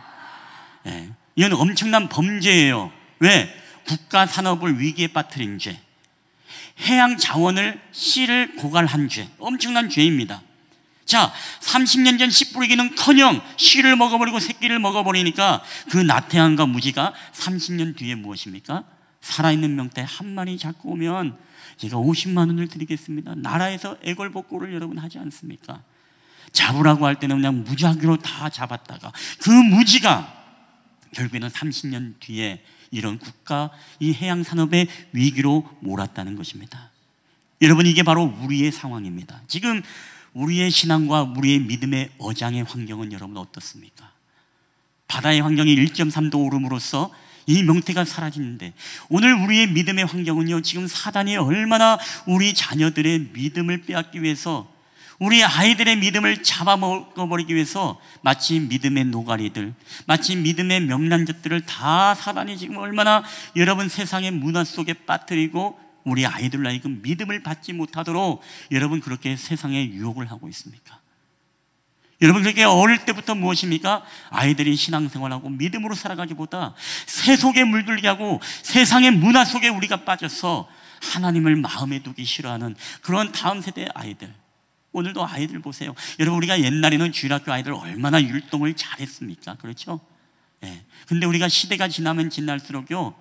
S6: 예, 이건 엄청난 범죄예요. 왜? 국가 산업을 위기에 빠뜨린 죄, 해양 자원을 씨를 고갈한 죄, 엄청난 죄입니다. 자, 30년 전 씨 뿌리기는커녕 씨를 먹어버리고 새끼를 먹어버리니까 그 나태함과 무지가 30년 뒤에 무엇입니까? 살아있는 명태 한 마리 잡고 오면 제가 50만 원을 드리겠습니다. 나라에서 애걸복고를 여러분 하지 않습니까? 잡으라고 할 때는 그냥 무작위로 다 잡았다가 그 무지가 결국에는 30년 뒤에 이런 국가, 이 해양산업의 위기로 몰았다는 것입니다. 여러분, 이게 바로 우리의 상황입니다. 지금 우리의 신앙과 우리의 믿음의 어장의 환경은 여러분 어떻습니까? 바다의 환경이 1.3도 오름으로써 이 명태가 사라지는데, 오늘 우리의 믿음의 환경은요, 지금 사단이 얼마나 우리 자녀들의 믿음을 빼앗기 위해서, 우리 아이들의 믿음을 잡아먹어버리기 위해서 마치 믿음의 노가리들, 마치 믿음의 명란젓들을 다 사단이 지금 얼마나 여러분 세상의 문화 속에 빠뜨리고 우리 아이들 하여금 믿음을 받지 못하도록 여러분 그렇게 세상에 유혹을 하고 있습니까? 여러분, 그렇게 어릴 때부터 무엇입니까? 아이들이 신앙생활하고 믿음으로 살아가기보다 세속에 물들게 하고 세상의 문화 속에 우리가 빠져서 하나님을 마음에 두기 싫어하는 그런 다음 세대의 아이들. 오늘도 아이들 보세요. 여러분, 우리가 옛날에는 주일학교 아이들 얼마나 율동을 잘했습니까? 그렇죠? 예. 근데 우리가 시대가 지나면 지날수록요,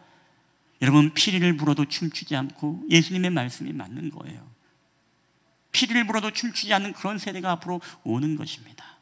S6: 여러분, 피리를 불어도 춤추지 않고 예수님의 말씀이 맞는 거예요. 피리를 불어도 춤추지 않는 그런 세대가 앞으로 오는 것입니다.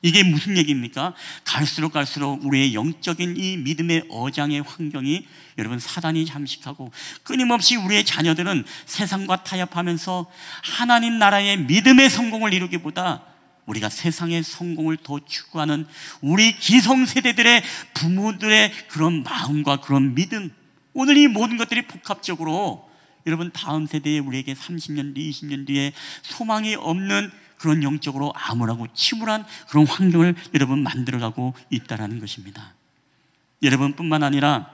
S6: 이게 무슨 얘기입니까? 갈수록 우리의 영적인 이 믿음의 어장의 환경이 여러분 사단이 잠식하고 끊임없이 우리의 자녀들은 세상과 타협하면서 하나님 나라의 믿음의 성공을 이루기보다 우리가 세상의 성공을 더 추구하는 우리 기성세대들의 부모들의 그런 마음과 그런 믿음, 오늘 이 모든 것들이 복합적으로 여러분 다음 세대에 우리에게 30년 뒤, 20년 뒤에 소망이 없는 그런 영적으로 암울하고 침울한 그런 환경을 여러분 만들어가고 있다는 것입니다. 여러분뿐만 아니라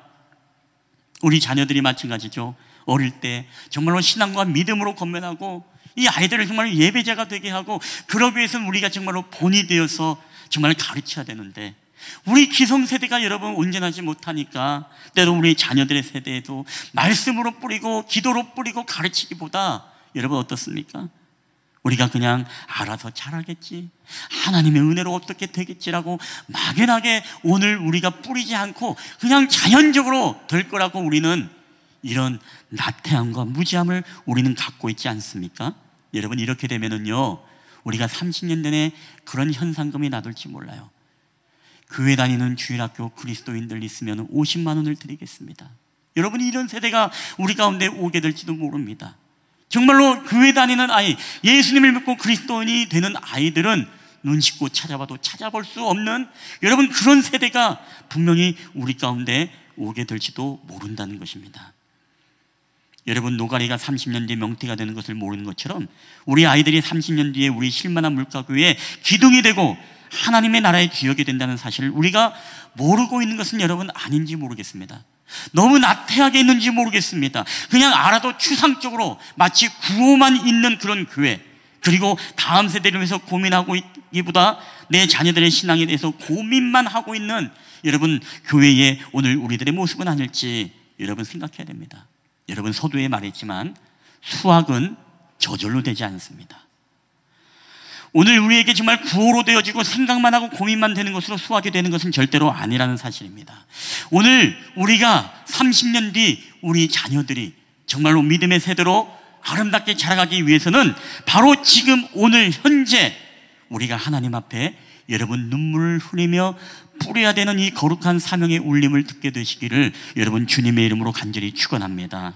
S6: 우리 자녀들이 마찬가지죠. 어릴 때 정말로 신앙과 믿음으로 건면하고 이 아이들을 정말 예배자가 되게 하고, 그러기 위해서는 우리가 정말로 본이 되어서 정말 가르쳐야 되는데, 우리 기성세대가 여러분 온전하지 못하니까 때로 우리 자녀들의 세대에도 말씀으로 뿌리고 기도로 뿌리고 가르치기보다 여러분 어떻습니까? 우리가 그냥 알아서 잘하겠지, 하나님의 은혜로 어떻게 되겠지라고 막연하게 오늘 우리가 뿌리지 않고 그냥 자연적으로 될 거라고 우리는 이런 나태함과 무지함을 우리는 갖고 있지 않습니까? 여러분, 이렇게 되면은요, 우리가 30년 전에 그런 현상금이 나돌지 몰라요. 교회 다니는 주일학교 그리스도인들 있으면 50만 원을 드리겠습니다. 여러분, 이런 세대가 우리 가운데 오게 될지도 모릅니다. 정말로 교회 다니는 아이, 예수님을 믿고 그리스도인이 되는 아이들은 눈 씻고 찾아봐도 찾아볼 수 없는 여러분 그런 세대가 분명히 우리 가운데 오게 될지도 모른다는 것입니다. 여러분, 노가리가 30년 뒤에 명태가 되는 것을 모르는 것처럼 우리 아이들이 30년 뒤에 우리 실만한 물가교회의 기둥이 되고 하나님의 나라의 주역이 된다는 사실을 우리가 모르고 있는 것은 여러분 아닌지 모르겠습니다. 너무 나태하게 있는지 모르겠습니다. 그냥 알아도 추상적으로 마치 구호만 있는 그런 교회, 그리고 다음 세대를 위해서 고민하고 있기보다 내 자녀들의 신앙에 대해서 고민만 하고 있는 여러분 교회의 오늘 우리들의 모습은 아닐지 여러분 생각해야 됩니다. 여러분, 서두에 말했지만 수학은 저절로 되지 않습니다. 오늘 우리에게 정말 구호로 되어지고 생각만 하고 고민만 되는 것으로 수학이 되는 것은 절대로 아니라는 사실입니다. 오늘 우리가 30년 뒤 우리 자녀들이 정말로 믿음의 세대로 아름답게 자라가기 위해서는 바로 지금 오늘 현재 우리가 하나님 앞에 여러분 눈물을 흘리며 뿌려야 되는 이 거룩한 사명의 울림을 듣게 되시기를 여러분 주님의 이름으로 간절히 축원합니다.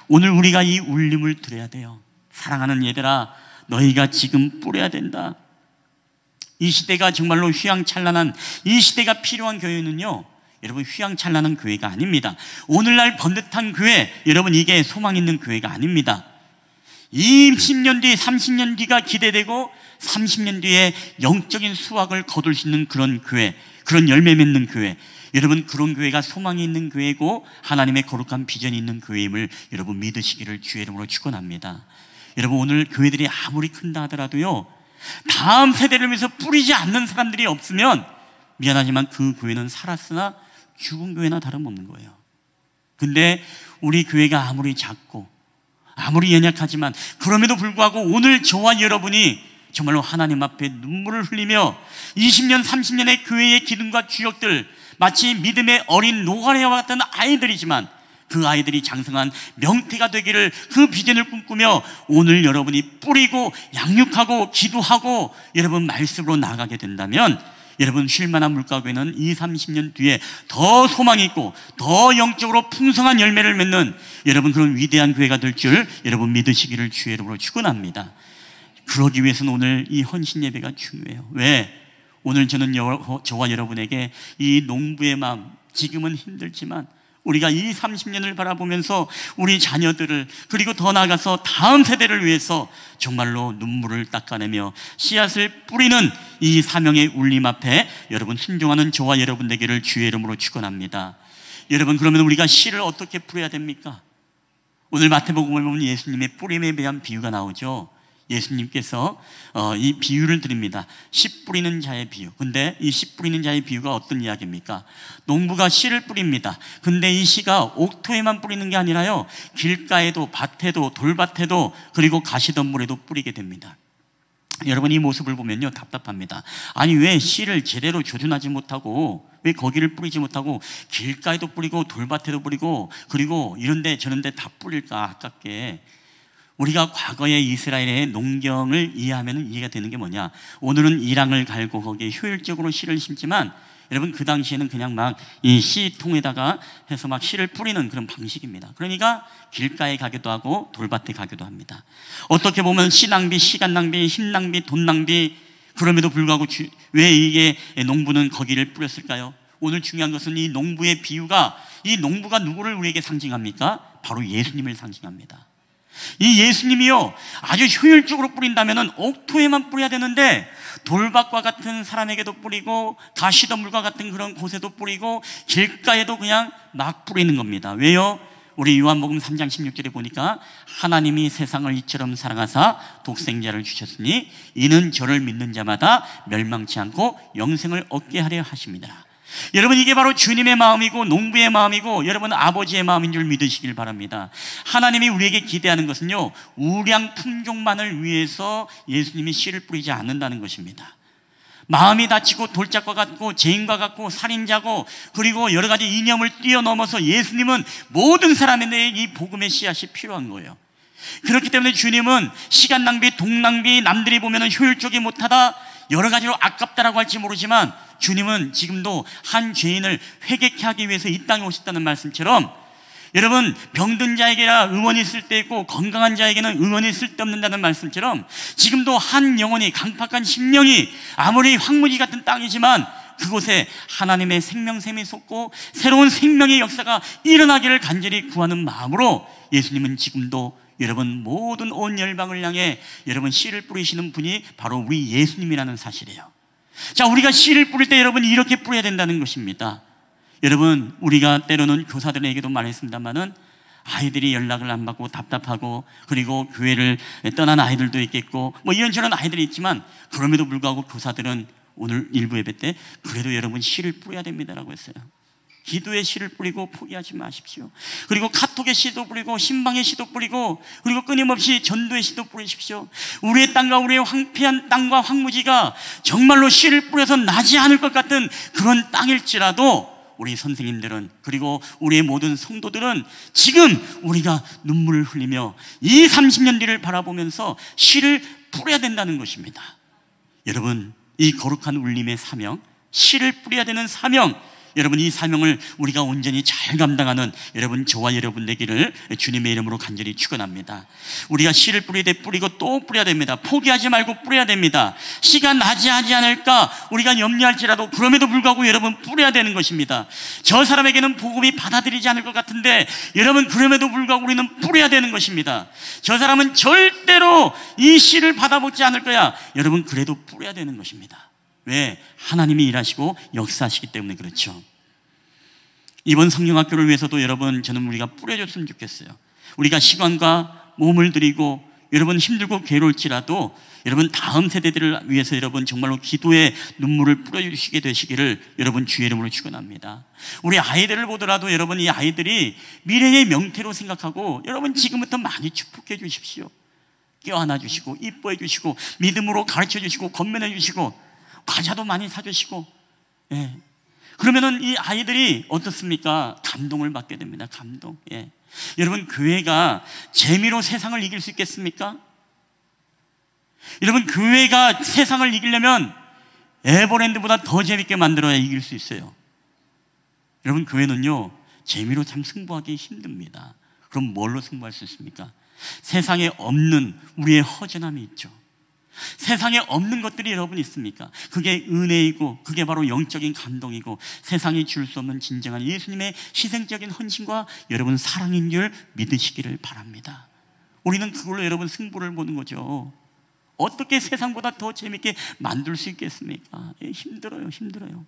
S6: 오늘 우리가 이 울림을 들어야 돼요. 사랑하는 얘들아, 너희가 지금 뿌려야 된다. 이 시대가 정말로 휘황찬란한, 이 시대가 필요한 교회는요, 여러분 휘황찬란한 교회가 아닙니다. 오늘날 번듯한 교회, 여러분 이게 소망 있는 교회가 아닙니다. 20년 뒤, 30년 뒤가 기대되고 30년 뒤에 영적인 수확을 거둘 수 있는 그런 교회, 그런 열매 맺는 교회, 여러분 그런 교회가 소망이 있는 교회고 하나님의 거룩한 비전이 있는 교회임을 여러분 믿으시기를 주의 이름으로 축원합니다. 여러분, 오늘 교회들이 아무리 큰다 하더라도요, 다음 세대를 위해서 뿌리지 않는 사람들이 없으면 미안하지만 그 교회는 살았으나 죽은 교회나 다름없는 거예요. 근데 우리 교회가 아무리 작고 아무리 연약하지만 그럼에도 불구하고 오늘 저와 여러분이 정말로 하나님 앞에 눈물을 흘리며 20년, 30년의 교회의 기둥과 주역들, 마치 믿음의 어린 노가리와 같은 아이들이지만 그 아이들이 장성한 명태가 되기를 그 비전을 꿈꾸며 오늘 여러분이 뿌리고 양육하고 기도하고 여러분 말씀으로 나아가게 된다면 여러분 쉴만한 물가교회는 20, 30년 뒤에 더 소망이 있고 더 영적으로 풍성한 열매를 맺는 여러분 그런 위대한 교회가 될 줄 여러분 믿으시기를 주의 이름으로 축원합니다. 그러기 위해서는 오늘 이 헌신 예배가 중요해요. 왜? 오늘 저는 저와 여러분에게 이 농부의 마음, 지금은 힘들지만 우리가 이 30년을 바라보면서 우리 자녀들을 그리고 더 나아가서 다음 세대를 위해서 정말로 눈물을 닦아내며 씨앗을 뿌리는 이 사명의 울림 앞에 여러분 순종하는 저와 여러분 되기를 주의 이름으로 축원합니다. 여러분 그러면 우리가 씨를 어떻게 뿌려야 됩니까? 오늘 마태복음을 보면 예수님의 뿌림에 대한 비유가 나오죠. 예수님께서 이 비유를 드립니다. 씨 뿌리는 자의 비유. 근데 이 씨 뿌리는 자의 비유가 어떤 이야기입니까? 농부가 씨를 뿌립니다. 근데 이 씨가 옥토에만 뿌리는 게 아니라요, 길가에도 밭에도 돌밭에도 그리고 가시덤불에도 뿌리게 됩니다. 여러분 이 모습을 보면요 답답합니다. 아니 왜 씨를 제대로 조준하지 못하고 왜 거기를 뿌리지 못하고 길가에도 뿌리고 돌밭에도 뿌리고 그리고 이런데 저런데 다 뿌릴까 아깝게. 우리가 과거의 이스라엘의 농경을 이해하면 이해가 되는 게 뭐냐, 오늘은 이랑을 갈고 거기에 효율적으로 씨를 심지만 여러분 그 당시에는 그냥 막 이 씨통에다가 해서 막 씨를 뿌리는 그런 방식입니다. 그러니까 길가에 가기도 하고 돌밭에 가기도 합니다. 어떻게 보면 씨 낭비, 시간 낭비, 힘 낭비, 돈 낭비. 그럼에도 불구하고 왜 이게 농부는 거기를 뿌렸을까요? 오늘 중요한 것은 이 농부의 비유가, 이 농부가 누구를 우리에게 상징합니까? 바로 예수님을 상징합니다. 이 예수님이요 아주 효율적으로 뿌린다면 옥토에만 뿌려야 되는데 돌밭과 같은 사람에게도 뿌리고 가시덤불과 같은 그런 곳에도 뿌리고 길가에도 그냥 막 뿌리는 겁니다. 왜요? 우리 요한복음 3장 16절에 보니까 하나님이 세상을 이처럼 사랑하사 독생자를 주셨으니 이는 저를 믿는 자마다 멸망치 않고 영생을 얻게 하려 하십니다. 여러분 이게 바로 주님의 마음이고 농부의 마음이고 여러분 아버지의 마음인 줄 믿으시길 바랍니다. 하나님이 우리에게 기대하는 것은요 우량 품종만을 위해서 예수님이 씨를 뿌리지 않는다는 것입니다. 마음이 다치고 돌짝과 같고 죄인과 같고 살인자고 그리고 여러 가지 이념을 뛰어넘어서 예수님은 모든 사람에게 이 복음의 씨앗이 필요한 거예요. 그렇기 때문에 주님은 시간 낭비, 돈 낭비, 남들이 보면 효율적이 못하다 여러 가지로 아깝다라고 할지 모르지만 주님은 지금도 한 죄인을 회개케 하기 위해서 이 땅에 오셨다는 말씀처럼 여러분 병든 자에게라 응원이 쓸데있고 건강한 자에게는 응원이 쓸데없는다는 말씀처럼 지금도 한 영혼이 강팍한 심령이 아무리 황무지 같은 땅이지만 그곳에 하나님의 생명샘이 솟고 새로운 생명의 역사가 일어나기를 간절히 구하는 마음으로 예수님은 지금도 여러분 모든 온 열방을 향해 여러분 씨를 뿌리시는 분이 바로 우리 예수님이라는 사실이에요. 자, 우리가 씨를 뿌릴 때 여러분 이렇게 뿌려야 된다는 것입니다. 여러분 우리가 때로는 교사들에게도 말했습니다만은 아이들이 연락을 안 받고 답답하고 그리고 교회를 떠난 아이들도 있겠고 뭐 이런저런 아이들이 있지만 그럼에도 불구하고 교사들은 오늘 일부 예배 때 그래도 여러분 씨를 뿌려야 됩니다라고 했어요. 기도의 씨를 뿌리고 포기하지 마십시오. 그리고 카톡의 씨도 뿌리고 신방의 씨도 뿌리고 그리고 끊임없이 전도의 씨도 뿌리십시오. 우리의 땅과 우리의 황폐한 땅과 황무지가 정말로 씨를 뿌려서 나지 않을 것 같은 그런 땅일지라도 우리 선생님들은 그리고 우리의 모든 성도들은 지금 우리가 눈물을 흘리며 이 30년 뒤를 바라보면서 씨를 뿌려야 된다는 것입니다. 여러분 이 거룩한 울림의 사명, 씨를 뿌려야 되는 사명, 여러분 이 사명을 우리가 온전히 잘 감당하는 여러분 저와 여러분 되기를 주님의 이름으로 간절히 축원합니다. 우리가 씨를 뿌릴 때 뿌리고 또 뿌려야 됩니다. 포기하지 말고 뿌려야 됩니다. 씨가 나지 않을까 우리가 염려할지라도 그럼에도 불구하고 여러분 뿌려야 되는 것입니다. 저 사람에게는 복음이 받아들이지 않을 것 같은데 여러분 그럼에도 불구하고 우리는 뿌려야 되는 것입니다. 저 사람은 절대로 이 씨를 받아먹지 않을 거야. 여러분 그래도 뿌려야 되는 것입니다. 왜? 하나님이 일하시고 역사하시기 때문에 그렇죠. 이번 성경학교를 위해서도 여러분 저는 우리가 뿌려줬으면 좋겠어요. 우리가 시간과 몸을 들이고 여러분 힘들고 괴로울지라도 여러분 다음 세대들을 위해서 여러분 정말로 기도의 눈물을 뿌려주시게 되시기를 여러분 주의 이름으로 축원합니다. 우리 아이들을 보더라도 여러분 이 아이들이 미래의 명태로 생각하고 여러분 지금부터 많이 축복해 주십시오. 껴안아 주시고 이뻐해 주시고 믿음으로 가르쳐 주시고 건면해 주시고 과자도 많이 사주시고, 예. 그러면은 이 아이들이 어떻습니까? 감동을 받게 됩니다. 감동. 예. 여러분, 교회가 재미로 세상을 이길 수 있겠습니까? 여러분, 교회가 세상을 이기려면 에버랜드보다 더 재밌게 만들어야 이길 수 있어요. 여러분, 교회는요 재미로 참 승부하기 힘듭니다. 그럼 뭘로 승부할 수 있습니까? 세상에 없는 우리의 허전함이 있죠. 세상에 없는 것들이 여러분 있습니까? 그게 은혜이고 그게 바로 영적인 감동이고 세상이 줄 수 없는 진정한 예수님의 희생적인 헌신과 여러분 사랑인 줄 믿으시기를 바랍니다. 우리는 그걸로 여러분 승부를 보는 거죠. 어떻게 세상보다 더 재밌게 만들 수 있겠습니까? 힘들어요.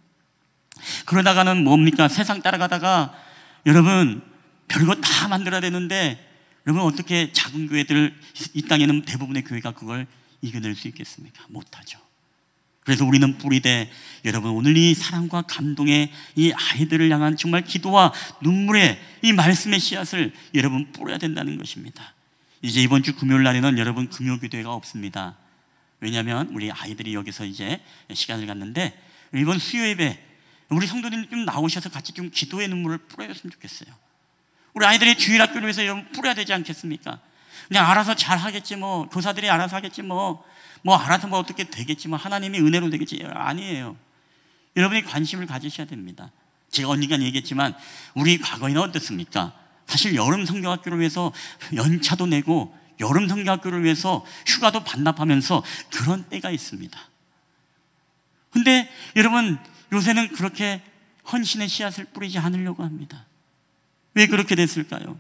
S6: 그러다가는 뭡니까? 세상 따라가다가 여러분 별거 다 만들어야 되는데 여러분 어떻게 작은 교회들, 이 땅에는 대부분의 교회가 그걸 이겨낼 수 있겠습니까? 못하죠. 그래서 우리는 뿌리되 여러분 오늘 이 사랑과 감동의 이 아이들을 향한 정말 기도와 눈물의 이 말씀의 씨앗을 여러분 뿌려야 된다는 것입니다. 이제 이번 주 금요일 날에는 여러분 금요기도회가 없습니다. 왜냐하면 우리 아이들이 여기서 이제 시간을 갖는데 이번 수요 예배 우리 성도님들 좀 나오셔서 같이 좀 기도의 눈물을 뿌려줬으면 좋겠어요. 우리 아이들이 주일학교를 위해서 여러분 뿌려야 되지 않겠습니까? 그냥 알아서 잘 하겠지 뭐, 교사들이 알아서 하겠지 뭐 알아서 뭐 어떻게 되겠지 뭐, 하나님의 은혜로 되겠지. 아니에요. 여러분이 관심을 가지셔야 됩니다. 제가 언니가 얘기했지만 우리 과거에는 어땠습니까? 사실 여름 성경학교를 위해서 연차도 내고 여름 성경학교를 위해서 휴가도 반납하면서 그런 때가 있습니다. 근데 여러분 요새는 그렇게 헌신의 씨앗을 뿌리지 않으려고 합니다. 왜 그렇게 됐을까요?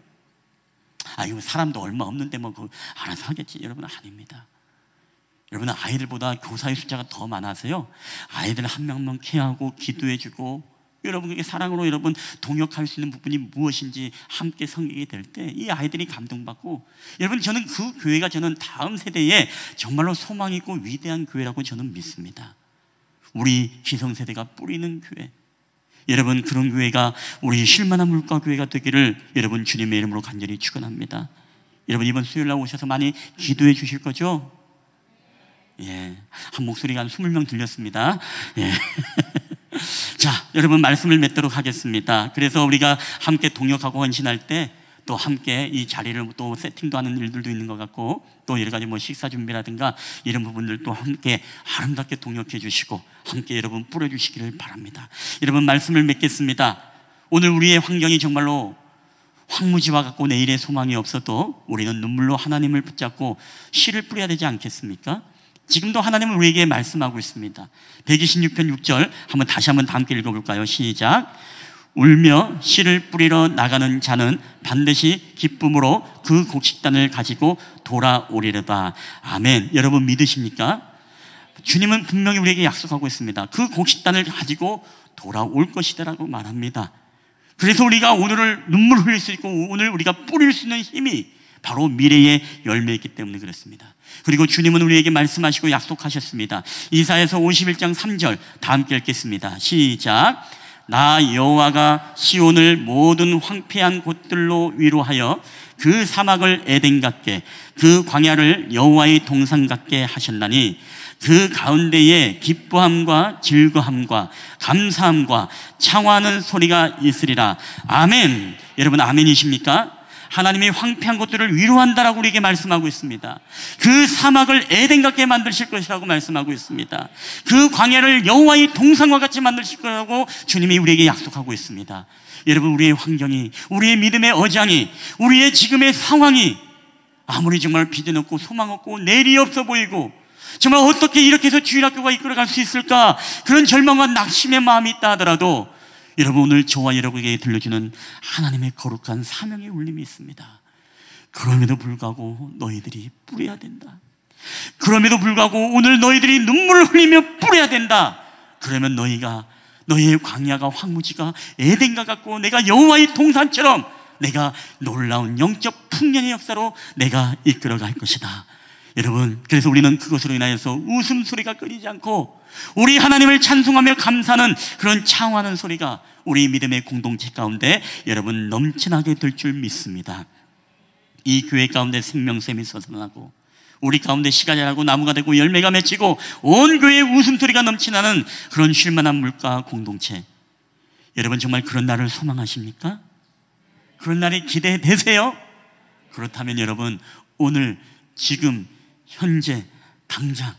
S6: 이거 사람도 얼마 없는데 뭐 알아서 하겠지. 여러분 아닙니다. 여러분은 아이들보다 교사의 숫자가 더 많아서요 아이들 한 명만 케어하고 기도해주고 여러분에게 사랑으로 여러분 동역할 수 있는 부분이 무엇인지 함께 섬기게 될 때 이 아이들이 감동받고 여러분 저는 그 교회가 저는 다음 세대에 정말로 소망 있고 위대한 교회라고 저는 믿습니다. 우리 기성세대가 뿌리는 교회, 여러분 그런 교회가 우리 쉴만한 물가교회가 되기를 여러분 주님의 이름으로 간절히 축원합니다. 여러분 이번 수요일날 오셔서 많이 기도해 주실 거죠? 예, 한 목소리가 한 20명 들렸습니다. 예. 자, 여러분 말씀을 맺도록 하겠습니다. 그래서 우리가 함께 동역하고 헌신할 때 또 함께 이 자리를 또 세팅도 하는 일들도 있는 것 같고 또 여러 가지 뭐 식사 준비라든가 이런 부분들도 함께 아름답게 동역해 주시고 함께 여러분 뿌려주시기를 바랍니다. 여러분 말씀을 맺겠습니다. 오늘 우리의 환경이 정말로 황무지와 같고 내일의 소망이 없어도 우리는 눈물로 하나님을 붙잡고 씨를 뿌려야 되지 않겠습니까? 지금도 하나님은 우리에게 말씀하고 있습니다. 126편 6절 다시 한번 다 함께 읽어볼까요? 시작. 울며 씨를 뿌리러 나가는 자는 반드시 기쁨으로 그 곡식단을 가지고 돌아오리로다. 아멘. 여러분 믿으십니까? 주님은 분명히 우리에게 약속하고 있습니다. 그 곡식단을 가지고 돌아올 것이다라고 말합니다. 그래서 우리가 오늘을 눈물 흘릴 수 있고 오늘 우리가 뿌릴 수 있는 힘이 바로 미래의 열매이기 때문에 그렇습니다. 그리고 주님은 우리에게 말씀하시고 약속하셨습니다. 이사야서 51장 3절 다 함께 읽겠습니다. 시작. 나 여호와가 시온을 모든 황폐한 곳들로 위로하여 그 사막을 에덴 같게 그 광야를 여호와의 동산 같게 하셨나니 그 가운데에 기뻐함과 즐거함과 감사함과 창화하는 소리가 있으리라. 아멘. 여러분 아멘이십니까? 하나님이 황폐한 것들을 위로한다라고 우리에게 말씀하고 있습니다. 그 사막을 에덴 같게 만드실 것이라고 말씀하고 있습니다. 그 광야를 여호와의 동산과 같이 만드실 거라고 주님이 우리에게 약속하고 있습니다. 여러분 우리의 환경이, 우리의 믿음의 어장이, 우리의 지금의 상황이 아무리 정말 비전 없고 소망 없고 내일이 없어 보이고 정말 어떻게 이렇게 해서 주일학교가 이끌어갈 수 있을까 그런 절망과 낙심의 마음이 있다 하더라도 여러분 오늘 저와 여러분에게 들려주는 하나님의 거룩한 사명의 울림이 있습니다. 그럼에도 불구하고 너희들이 뿌려야 된다. 그럼에도 불구하고 오늘 너희들이 눈물을 흘리며 뿌려야 된다. 그러면 너희의 광야가 황무지가 에덴과 같고 내가 여호와의 동산처럼 내가 놀라운 영적 풍년의 역사로 내가 이끌어갈 것이다. 여러분 그래서 우리는 그것으로 인하여서 웃음소리가 끊이지 않고 우리 하나님을 찬송하며 감사하는 그런 창화하는 소리가 우리 믿음의 공동체 가운데 여러분 넘쳐나게 될 줄 믿습니다. 이 교회 가운데 생명샘이 솟아나고 우리 가운데 씨가 자라고 나무가 되고 열매가 맺히고 온 교회에 웃음소리가 넘치는 그런 쉴만한 물가 공동체, 여러분 정말 그런 날을 소망하십니까? 그런 날이 기대되세요? 그렇다면 여러분, 오늘 지금 현재 당장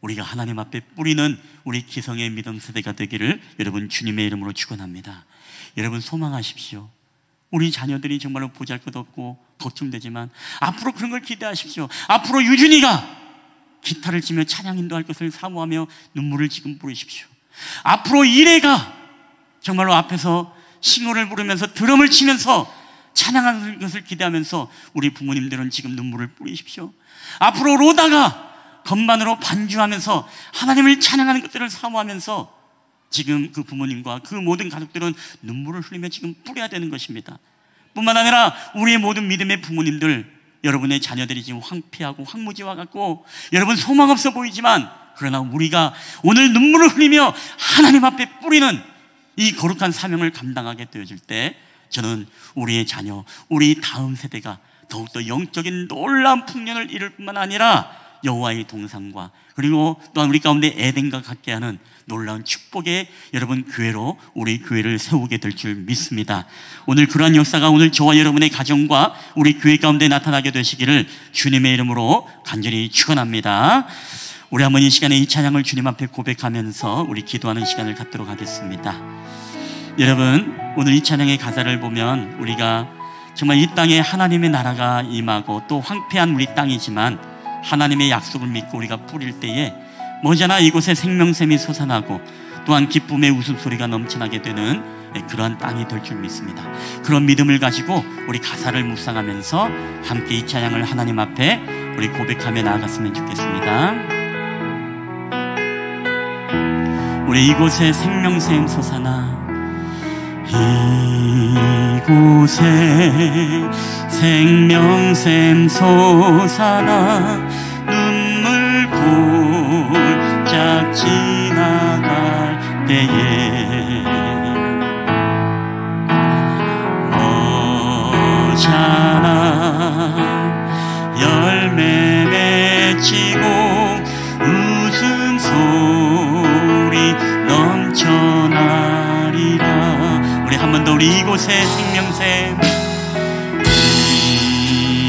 S6: 우리가 하나님 앞에 뿌리는 우리 기성의 믿음 세대가 되기를 여러분 주님의 이름으로 축원합니다. 여러분 소망하십시오. 우리 자녀들이 정말로 보잘것없고 걱정되지만 앞으로 그런 걸 기대하십시오. 앞으로 유준이가 기타를 치며 찬양 인도할 것을 사모하며 눈물을 지금 뿌리십시오. 앞으로 이래가 정말로 앞에서 싱어를 부르면서 드럼을 치면서 찬양하는 것을 기대하면서 우리 부모님들은 지금 눈물을 뿌리십시오. 앞으로 로다가 건반으로 반주하면서 하나님을 찬양하는 것들을 사모하면서 지금 그 부모님과 그 모든 가족들은 눈물을 흘리며 지금 뿌려야 되는 것입니다. 뿐만 아니라 우리의 모든 믿음의 부모님들, 여러분의 자녀들이 지금 황폐하고 황무지와 같고 여러분 소망 없어 보이지만, 그러나 우리가 오늘 눈물을 흘리며 하나님 앞에 뿌리는 이 거룩한 사명을 감당하게 되어질 때, 저는 우리의 자녀, 우리 다음 세대가 더욱더 영적인 놀라운 풍년을 이룰 뿐만 아니라 여호와의 동상과 그리고 또한 우리 가운데 에덴과 같게 하는 놀라운 축복의 여러분 교회로 우리 교회를 세우게 될 줄 믿습니다. 오늘 그러한 역사가 오늘 저와 여러분의 가정과 우리 교회 가운데 나타나게 되시기를 주님의 이름으로 간절히 축원합니다. 우리 한번 이 시간에 이 찬양을 주님 앞에 고백하면서 우리 기도하는 시간을 갖도록 하겠습니다. 여러분, 오늘 이 찬양의 가사를 보면 우리가 정말 이 땅에 하나님의 나라가 임하고 또 황폐한 우리 땅이지만 하나님의 약속을 믿고 우리가 뿌릴 때에 머지않아 이곳에 생명샘이 솟아나고 또한 기쁨의 웃음소리가 넘쳐나게 되는 그러한 땅이 될 줄 믿습니다. 그런 믿음을 가지고 우리 가사를 묵상하면서 함께 이 찬양을 하나님 앞에 우리 고백하며 나아갔으면 좋겠습니다. 우리 이곳에 생명샘 솟아나, 이곳에 생명샘 솟아나 눈물 골짝 지나갈 때에 머잖아 열매 맺히고 웃음소리 넘쳐나리라. 우리 한 번 더, 우리 이곳에 생명샘,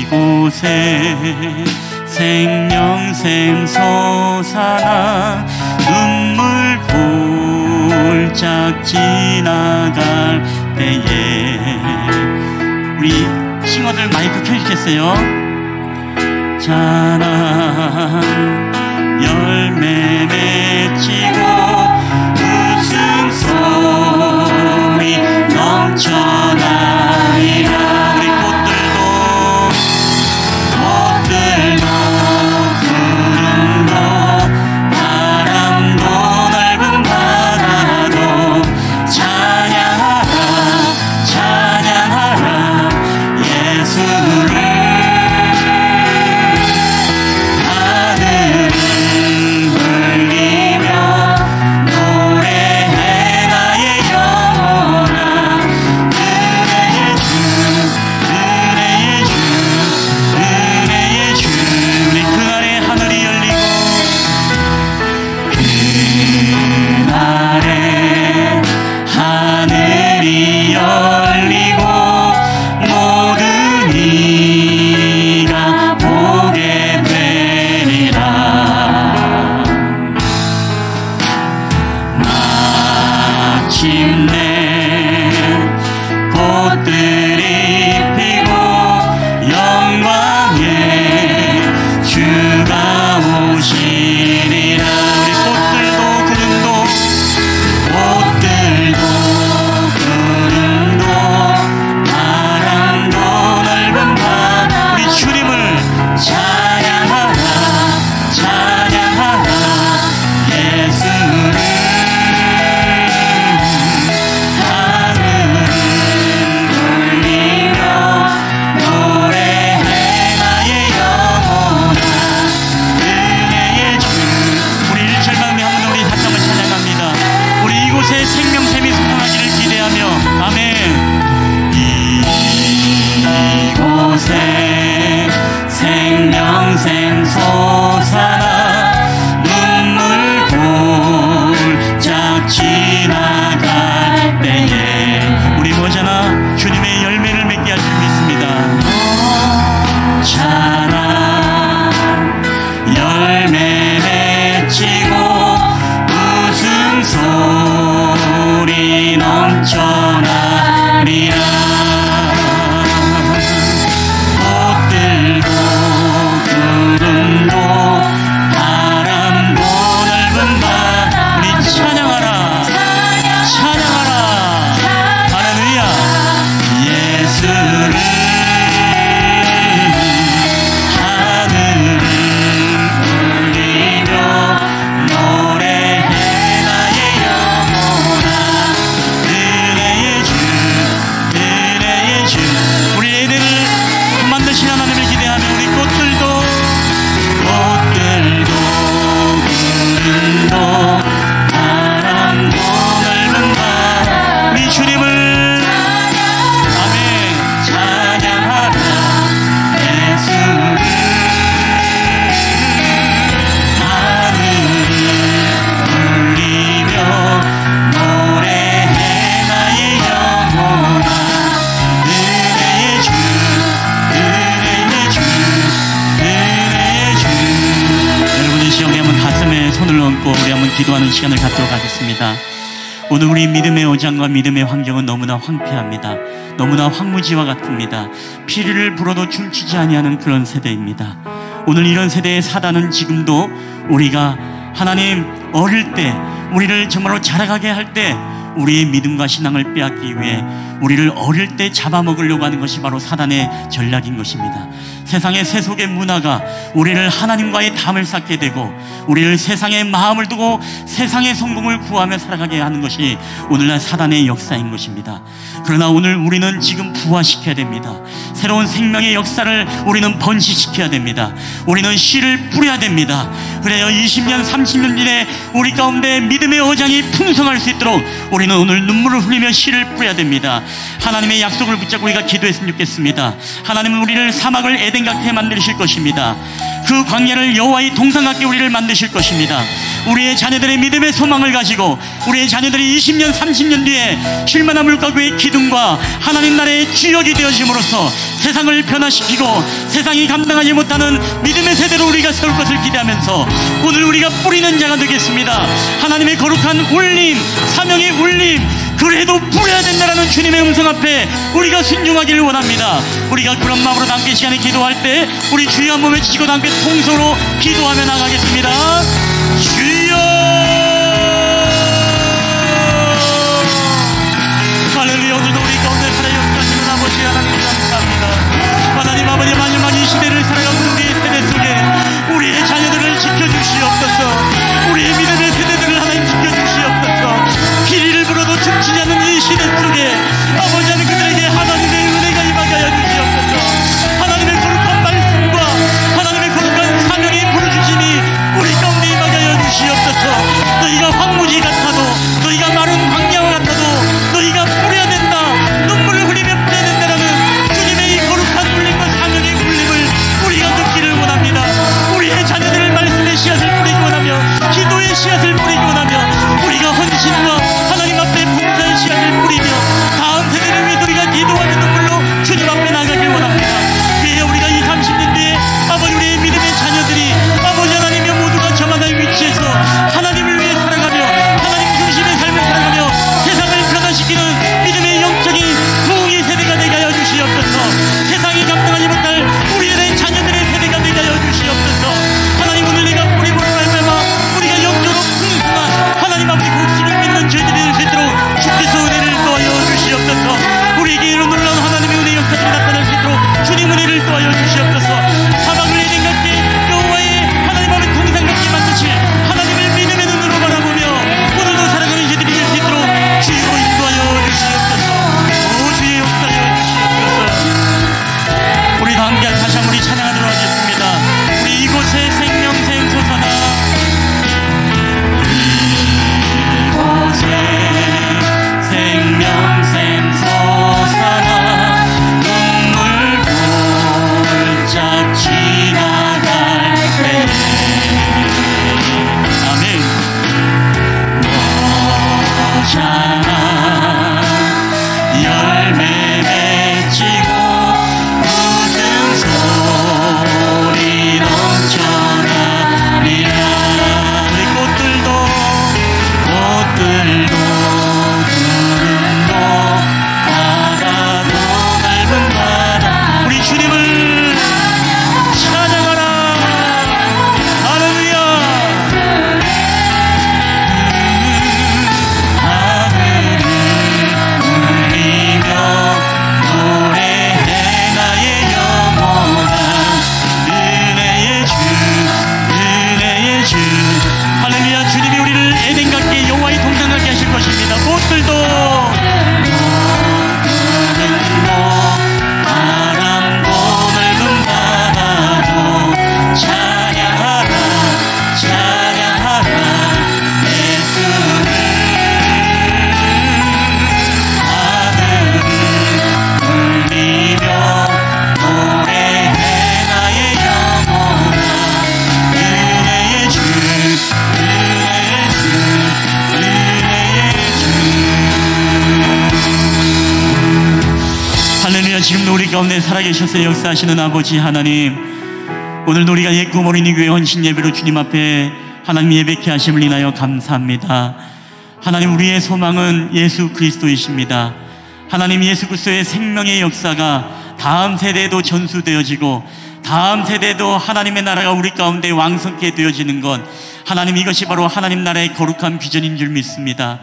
S6: 이곳에 생명샘 솟아나 눈물 골짝 지나갈 때에, 우리 싱어들 마이크 켜주겠어요? 자나 열매 맺히고 웃음소리 넘쳐나리라. 우리 꽃들도 구름도 바람도 넓은 바다도 찬양하라 찬양하라 예수를. 하늘은 흘리며 노래해 나의 영혼아, 그대 기도하는 시간을 갖도록 하겠습니다. 오늘 우리 믿음의 오장과 믿음의 환경은 너무나 황폐합니다. 너무나 황무지와 같습니다. 피리를 불어도 춤추지 아니하는 그런 세대입니다. 오늘 이런 세대의 사단은 지금도 우리가 하나님 어릴 때 우리를 정말로 자라가게 할 때 우리의 믿음과 신앙을 빼앗기 위해 우리를 어릴 때 잡아먹으려고 하는 것이 바로 사단의 전략인 것입니다. 세상의 세속의 문화가 우리를 하나님과의 담을 쌓게 되고 우리를 세상의 마음을 두고 세상의 성공을 구하며 살아가게 하는 것이 오늘날 사단의 역사인 것입니다. 그러나 오늘 우리는 지금 부활시켜야 됩니다. 새로운 생명의 역사를 우리는 번식시켜야 됩니다. 우리는 씨를 뿌려야 됩니다. 그래야 20년 30년 뒤에 우리 가운데 믿음의 어장이 풍성할 수 있도록 우리는 오늘 눈물을 흘리며 씨를 뿌려야 됩니다. 하나님의 약속을 붙잡고 우리가 기도했으면 좋겠습니다. 하나님은 우리를 사막을 에덴 같게 만드실 것입니다. 그 광야를 여호와의 동산 같게 우리를 만드실 것입니다. 우리의 자녀들의 믿음의 소망을 가지고 우리의 자녀들이 20년 30년 뒤에 쉴만한 물가구의 기둥과 하나님 나라의 주역이 되어짐으로써 세상을 변화시키고 세상이 감당하지 못하는 믿음의 세대로 우리가 세울 것을 기대하면서 오늘 우리가 뿌리는 자가 되겠습니다. 하나님의 거룩한 울림, 사명의 울림, 그래도 뿌려야 된다라는 주님의 음성 앞에 우리가 순종하기를 원합니다. 우리가 그런 마음으로 함께 시간에 기도할 때 우리 주여 한번 외치고 함께 통성으로 기도하며 나가겠습니다. 주여, 할렐루야. 오늘도 우리 가운데 살아 역사하시는 아버지 하나님 감사합니다. 하나님 아버지, 마지막 이 시대를 살아가는 우리의 세대 속에 우리의 자녀들을 지켜주시옵소서. 우리의 믿음의 세대들을 하나님 지켜주시옵소서. 피리를 불어도 춤추지 않는 이 시대 속에 아버지 하나님 그들에게 하나님의 은혜가 임하게 하여 주시옵소서. 하나님의 거룩한 말씀과 하나님의 거룩한 사명이 부르주시니 우리 가운데 임하게 하여 주시옵소서. 너희가 황무지 같아도 너희가 마른 광야와 같아도 너희가 뿌려야 된다, 눈물을 흘리며 뿌려야 된다라는 주님의 이 거룩한 울림과 사명의 울림을 우리가 듣기를 원합니다. 우리의 자녀들을 말씀의 씨앗을 뿌리기 원하며 기도의 씨앗을 뿌리기 원하며 우리가 헌신과 하나님 앞에 봉사의 씨앗을 뿌리며 다음 세대를 위해 우리가 기도하는 눈물로 주님 앞에 나가길 원합니다. 그래야 우리가 이 30년 뒤에 아버지 우리의 믿음의 자녀들이 아버지 하나님의 모두가 저만한 위치에서 하나님을 위해 살아가며 하나님 중심의 삶을 살아가며 세상을 변화시키는 믿음의 영적인 부흥의 세대가 되게 하여 주시옵소서. 세상이 감당하지 못할 우리의 자녀들의 세대가 되게 하여 주시옵소서. 하나님 오늘 내가 뿌리고 말미암아 우리가 영적으로 풍성한 하나님 앞에 곡식을 믿는 저희들이 될 수 있도록 주께서 은혜를 도와여 주시옵소서. 우리에게 이런 놀라운 하나님의 은혜 역사들이 나타날 수 있도록 주님 은혜를 도와여 주시옵소서. 사막을 에덴 같게 여호와의 하나님 앞에 동산 같게 만드실 하나님을 믿음의 눈으로 바라보며 오늘도 살아가는 저희들이 될 수 있도록 주여 인도하여 주시옵소서. 오 주의 역사여 주시옵소서. 우리 다 함께 다시 한번 우리 찬양하도록 하겠습니다. 우리 이곳에 생명샘 솟아나 생명샘 솟아나 눈물 골짝 지나갈 때 아멘. 오잖아 열매 맺히고 웃음소리 넘쳐나리라. 우리 꽃들도 바다도 넓은 바다 우리 주님을 찬양하라. 할렐루야. 하늘을 울리며 노래해 나의 영원한 은혜의 주, 은혜의 주. 할렐루야. 주님이 우리를 에덴 같게 여호와의 동산 같게 하실 것입니다. 꽃들도 바람도 넓은 바다도 찬양하라, 찬양하라 예수를. 하늘을 울리며 노래해 나의 영원한 은혜의 주, 은혜의 주, 은혜의 주. 할렐루야. 지금도 우리 가운데 살아계셔서 역사하시는 아버지 하나님, 오늘도 우리가 옛꿈 어린이 교회 헌신 예배로 주님 앞에 하나님 예배케 하심을 인하여 감사합니다. 하나님, 우리의 소망은 예수 그리스도이십니다. 하나님, 예수 그리스도의 생명의 역사가 다음 세대에도 전수되어지고 다음 세대에도 하나님의 나라가 우리 가운데 왕성케 되어지는 것, 하나님, 이것이 바로 하나님 나라의 거룩한 비전인 줄 믿습니다.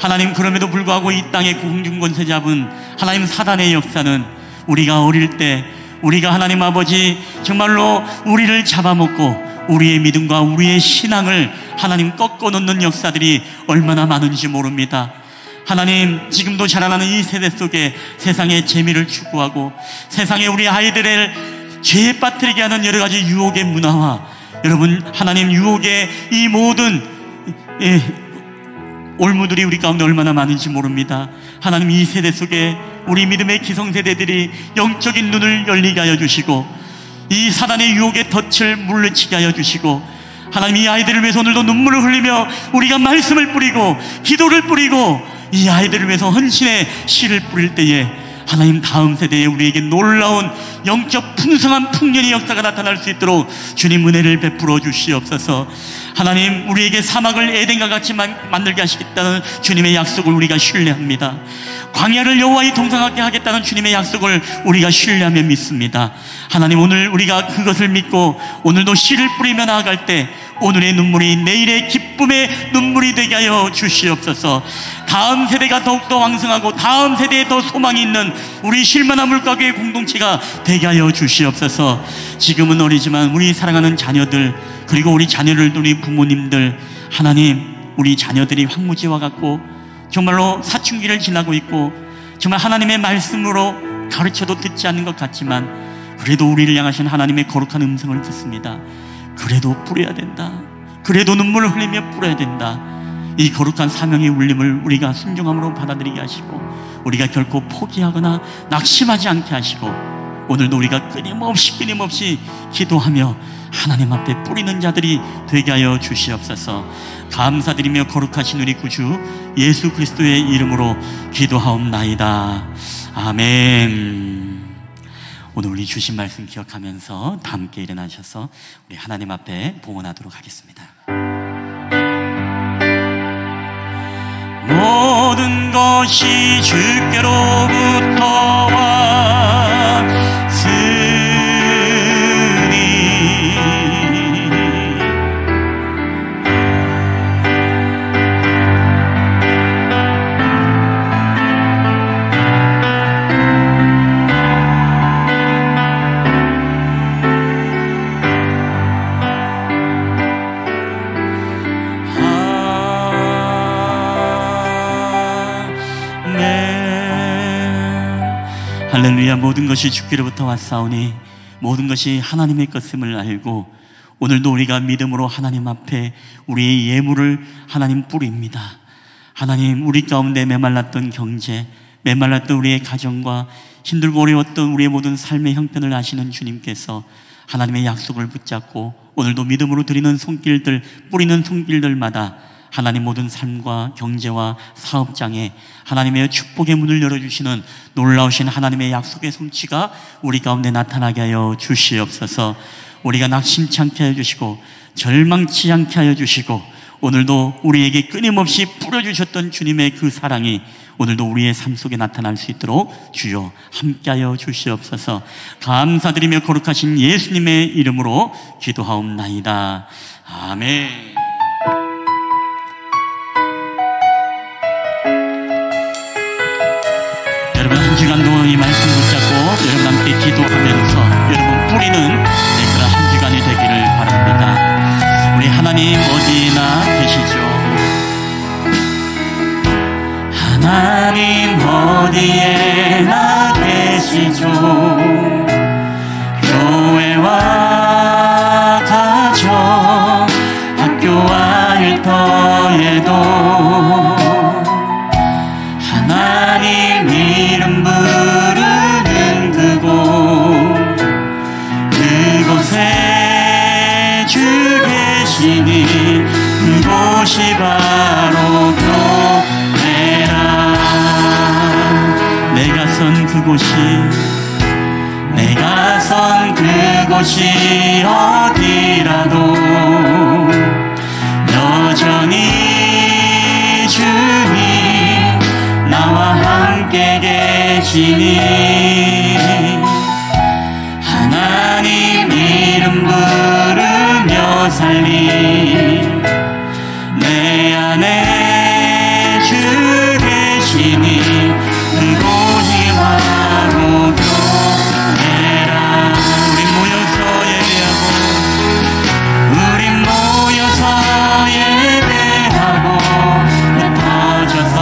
S6: 하나님, 그럼에도 불구하고 이 땅의 공중권세 잡은 하나님 사단의 역사는 우리가 어릴 때 우리가 하나님 아버지 정말로 우리를 잡아먹고 우리의 믿음과 우리의 신앙을 하나님 꺾어놓는 역사들이 얼마나 많은지 모릅니다. 하나님, 지금도 자라나는 이 세대 속에 세상의 재미를 추구하고 세상에 우리 아이들을 죄에 빠뜨리게 하는 여러 가지 유혹의 문화와 여러분, 하나님, 유혹의 이 모든 올무들이 우리 가운데 얼마나 많은지 모릅니다. 하나님, 이 세대 속에 우리 믿음의 기성세대들이 영적인 눈을 열리게 하여 주시고 이 사단의 유혹의 덫을 물리치게 하여 주시고, 하나님, 이 아이들을 위해서 오늘도 눈물을 흘리며 우리가 말씀을 뿌리고 기도를 뿌리고 이 아이들을 위해서 헌신의 씨를 뿌릴 때에 하나님, 다음 세대에 우리에게 놀라운 영적 풍성한 풍년의 역사가 나타날 수 있도록 주님 은혜를 베풀어 주시옵소서. 하나님, 우리에게 사막을 에덴과 같이 만들게 하시겠다는 주님의 약속을 우리가 신뢰합니다. 광야를 여호와의 동상하게 하겠다는 주님의 약속을 우리가 신뢰하며 믿습니다. 하나님, 오늘 우리가 그것을 믿고 오늘도 씨를 뿌리며 나아갈 때 오늘의 눈물이 내일의 기쁨의 눈물이 되게 하여 주시옵소서. 다음 세대가 더욱더 왕성하고 다음 세대에 더 소망이 있는 우리 실만한 물가교회 공동체가 되게 하여 주시옵소서. 지금은 어리지만 우리 사랑하는 자녀들, 그리고 우리 자녀를 두는 부모님들, 하나님, 우리 자녀들이 황무지와 같고 정말로 사춘기를 지나고 있고 정말 하나님의 말씀으로 가르쳐도 듣지 않는 것 같지만 그래도 우리를 향하신 하나님의 거룩한 음성을 듣습니다. 그래도 뿌려야 된다. 그래도 눈물을 흘리며 뿌려야 된다. 이 거룩한 사명의 울림을 우리가 순종함으로 받아들이게 하시고 우리가 결코 포기하거나 낙심하지 않게 하시고 오늘도 우리가 끊임없이 기도하며 하나님 앞에 뿌리는 자들이 되게 하여 주시옵소서. 감사드리며 거룩하신 우리 구주 예수 그리스도의 이름으로 기도하옵나이다. 아멘. 오늘 우리 주신 말씀 기억하면서 다 함께 일어나셔서 우리 하나님 앞에 봉헌하도록 하겠습니다. 모든 것이 주께로부터 왔으니 할렐루야. 모든 것이 주께로부터 왔사오니 모든 것이 하나님의 것임을 알고 오늘도 우리가 믿음으로 하나님 앞에 우리의 예물을 하나님 뿌립니다. 하나님, 우리 가운데 메말랐던 경제, 메말랐던 우리의 가정과 힘들고 어려웠던 우리의 모든 삶의 형편을 아시는 주님께서 하나님의 약속을 붙잡고 오늘도 믿음으로 드리는 손길들, 뿌리는 손길들마다 하나님 모든 삶과 경제와 사업장에 하나님의 축복의 문을 열어주시는 놀라우신 하나님의 약속의 솜씨가 우리 가운데 나타나게 하여 주시옵소서. 우리가 낙심치 않게 하여 주시고 절망치 않게 하여 주시고 오늘도 우리에게 끊임없이 뿌려주셨던 주님의 그 사랑이 오늘도 우리의 삶 속에 나타날 수 있도록 주여 함께하여 주시옵소서. 감사드리며 거룩하신 예수님의 이름으로 기도하옵나이다. 아멘. 여러분, 한 주간 동안 이 말씀 붙잡고 여러분 함께 기도하면서 여러분 뿌리는 그런 한 주간이 되기를 바랍니다. 우리 하나님 어디에나 계시죠? 하나님 어디에나 계시죠? 교회와 가정, 학교와 일터에도 하나님 이름 부르는 그곳에 주 계시니 그곳이 바로 교회라. 내가 선 그곳이 어디라도 계시니 하나님 이름 부르며 살리 내 안에 주 계시니 그곳이 바로 교회라. 우리 모여서 예배하고 흩어져서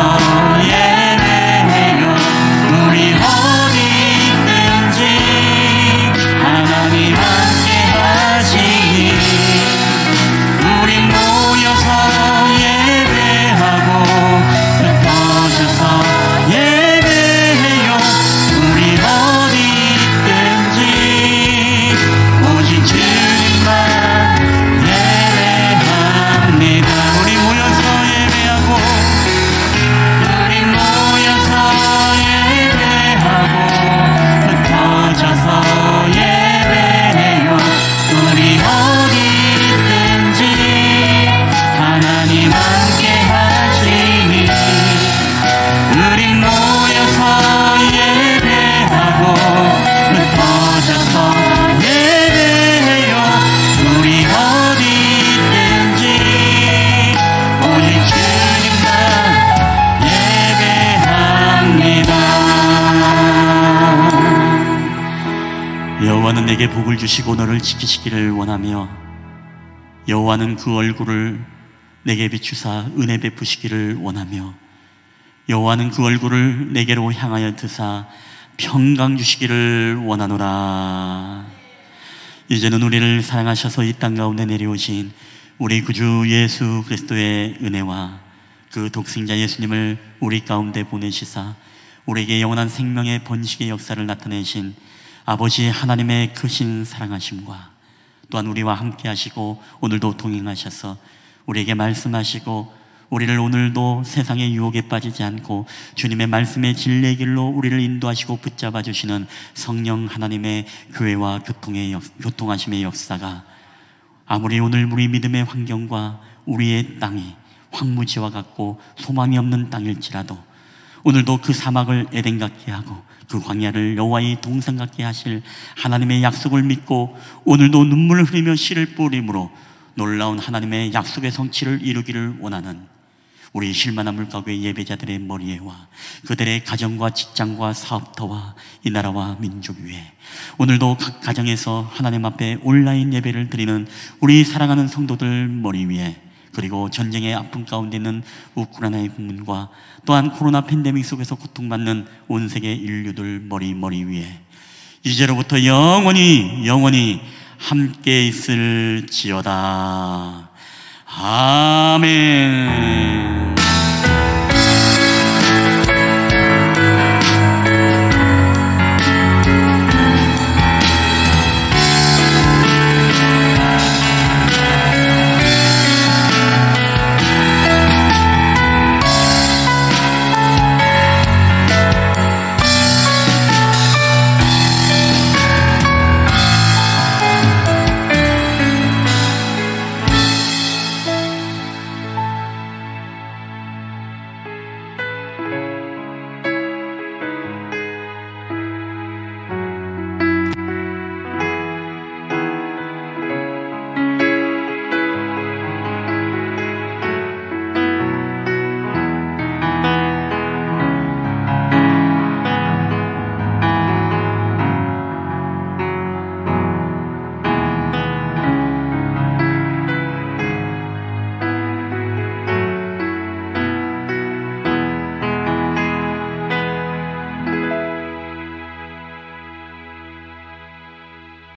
S6: 예배해요. 우리 어디 있든지 하나님 함께 하시니 우리 모여서 예배하고 흩어져서 예배해요. 우리 어디 있든지 오직 주님만 예배합니다. 우리 모여서 예배하고 우리 모여서 예배하고 흩어져서 예배해요. 우리 어디 있든지 하나님 함께 하시니 우리 모여서 예배하고 흩어져서 예배해요. 우리 어디 있든지 오직 주님만 예배합니다. 여호와는 내게 복을 주시고 너를 지키시기를 원하며 여호와는 그 얼굴을 내게 비추사 은혜 베푸시기를 원하며 여호와는 그 얼굴을 내게로 향하여 드사 평강 주시기를 원하노라. 이제는 우리를 사랑하셔서 이 땅 가운데 내려오신 우리 구주 예수 그리스도의 은혜와 그 독생자 예수님을 우리 가운데 보내시사 우리에게 영원한 생명의 번식의 역사를 나타내신 아버지 하나님의 크신 사랑하심과 또한 우리와 함께 하시고 오늘도 동행하셔서 우리에게 말씀하시고 우리를 오늘도 세상의 유혹에 빠지지 않고 주님의 말씀의 진리의 길로 우리를 인도하시고 붙잡아 주시는 성령 하나님의 교회와 교통하심의 역사가 아무리 오늘 우리 믿음의 환경과 우리의 땅이 황무지와 같고 소망이 없는 땅일지라도 오늘도 그 사막을 에덴 같게 하고 그 광야를 여호와의 동산 같게 하실 하나님의 약속을 믿고 오늘도 눈물을 흘리며 씨를 뿌림으로 놀라운 하나님의 약속의 성취를 이루기를 원하는 우리 실만한 물가구의 예배자들의 머리에와 그들의 가정과 직장과 사업터와 이 나라와 민족 위에 오늘도 각 가정에서 하나님 앞에 온라인 예배를 드리는 우리 사랑하는 성도들 머리 위에 그리고 전쟁의 아픔 가운데 있는 우크라이나의 국민과 또한 코로나 팬데믹 속에서 고통받는 온 세계 인류들 머리 위에 이제로부터 영원히 함께 있을지어다. 아멘.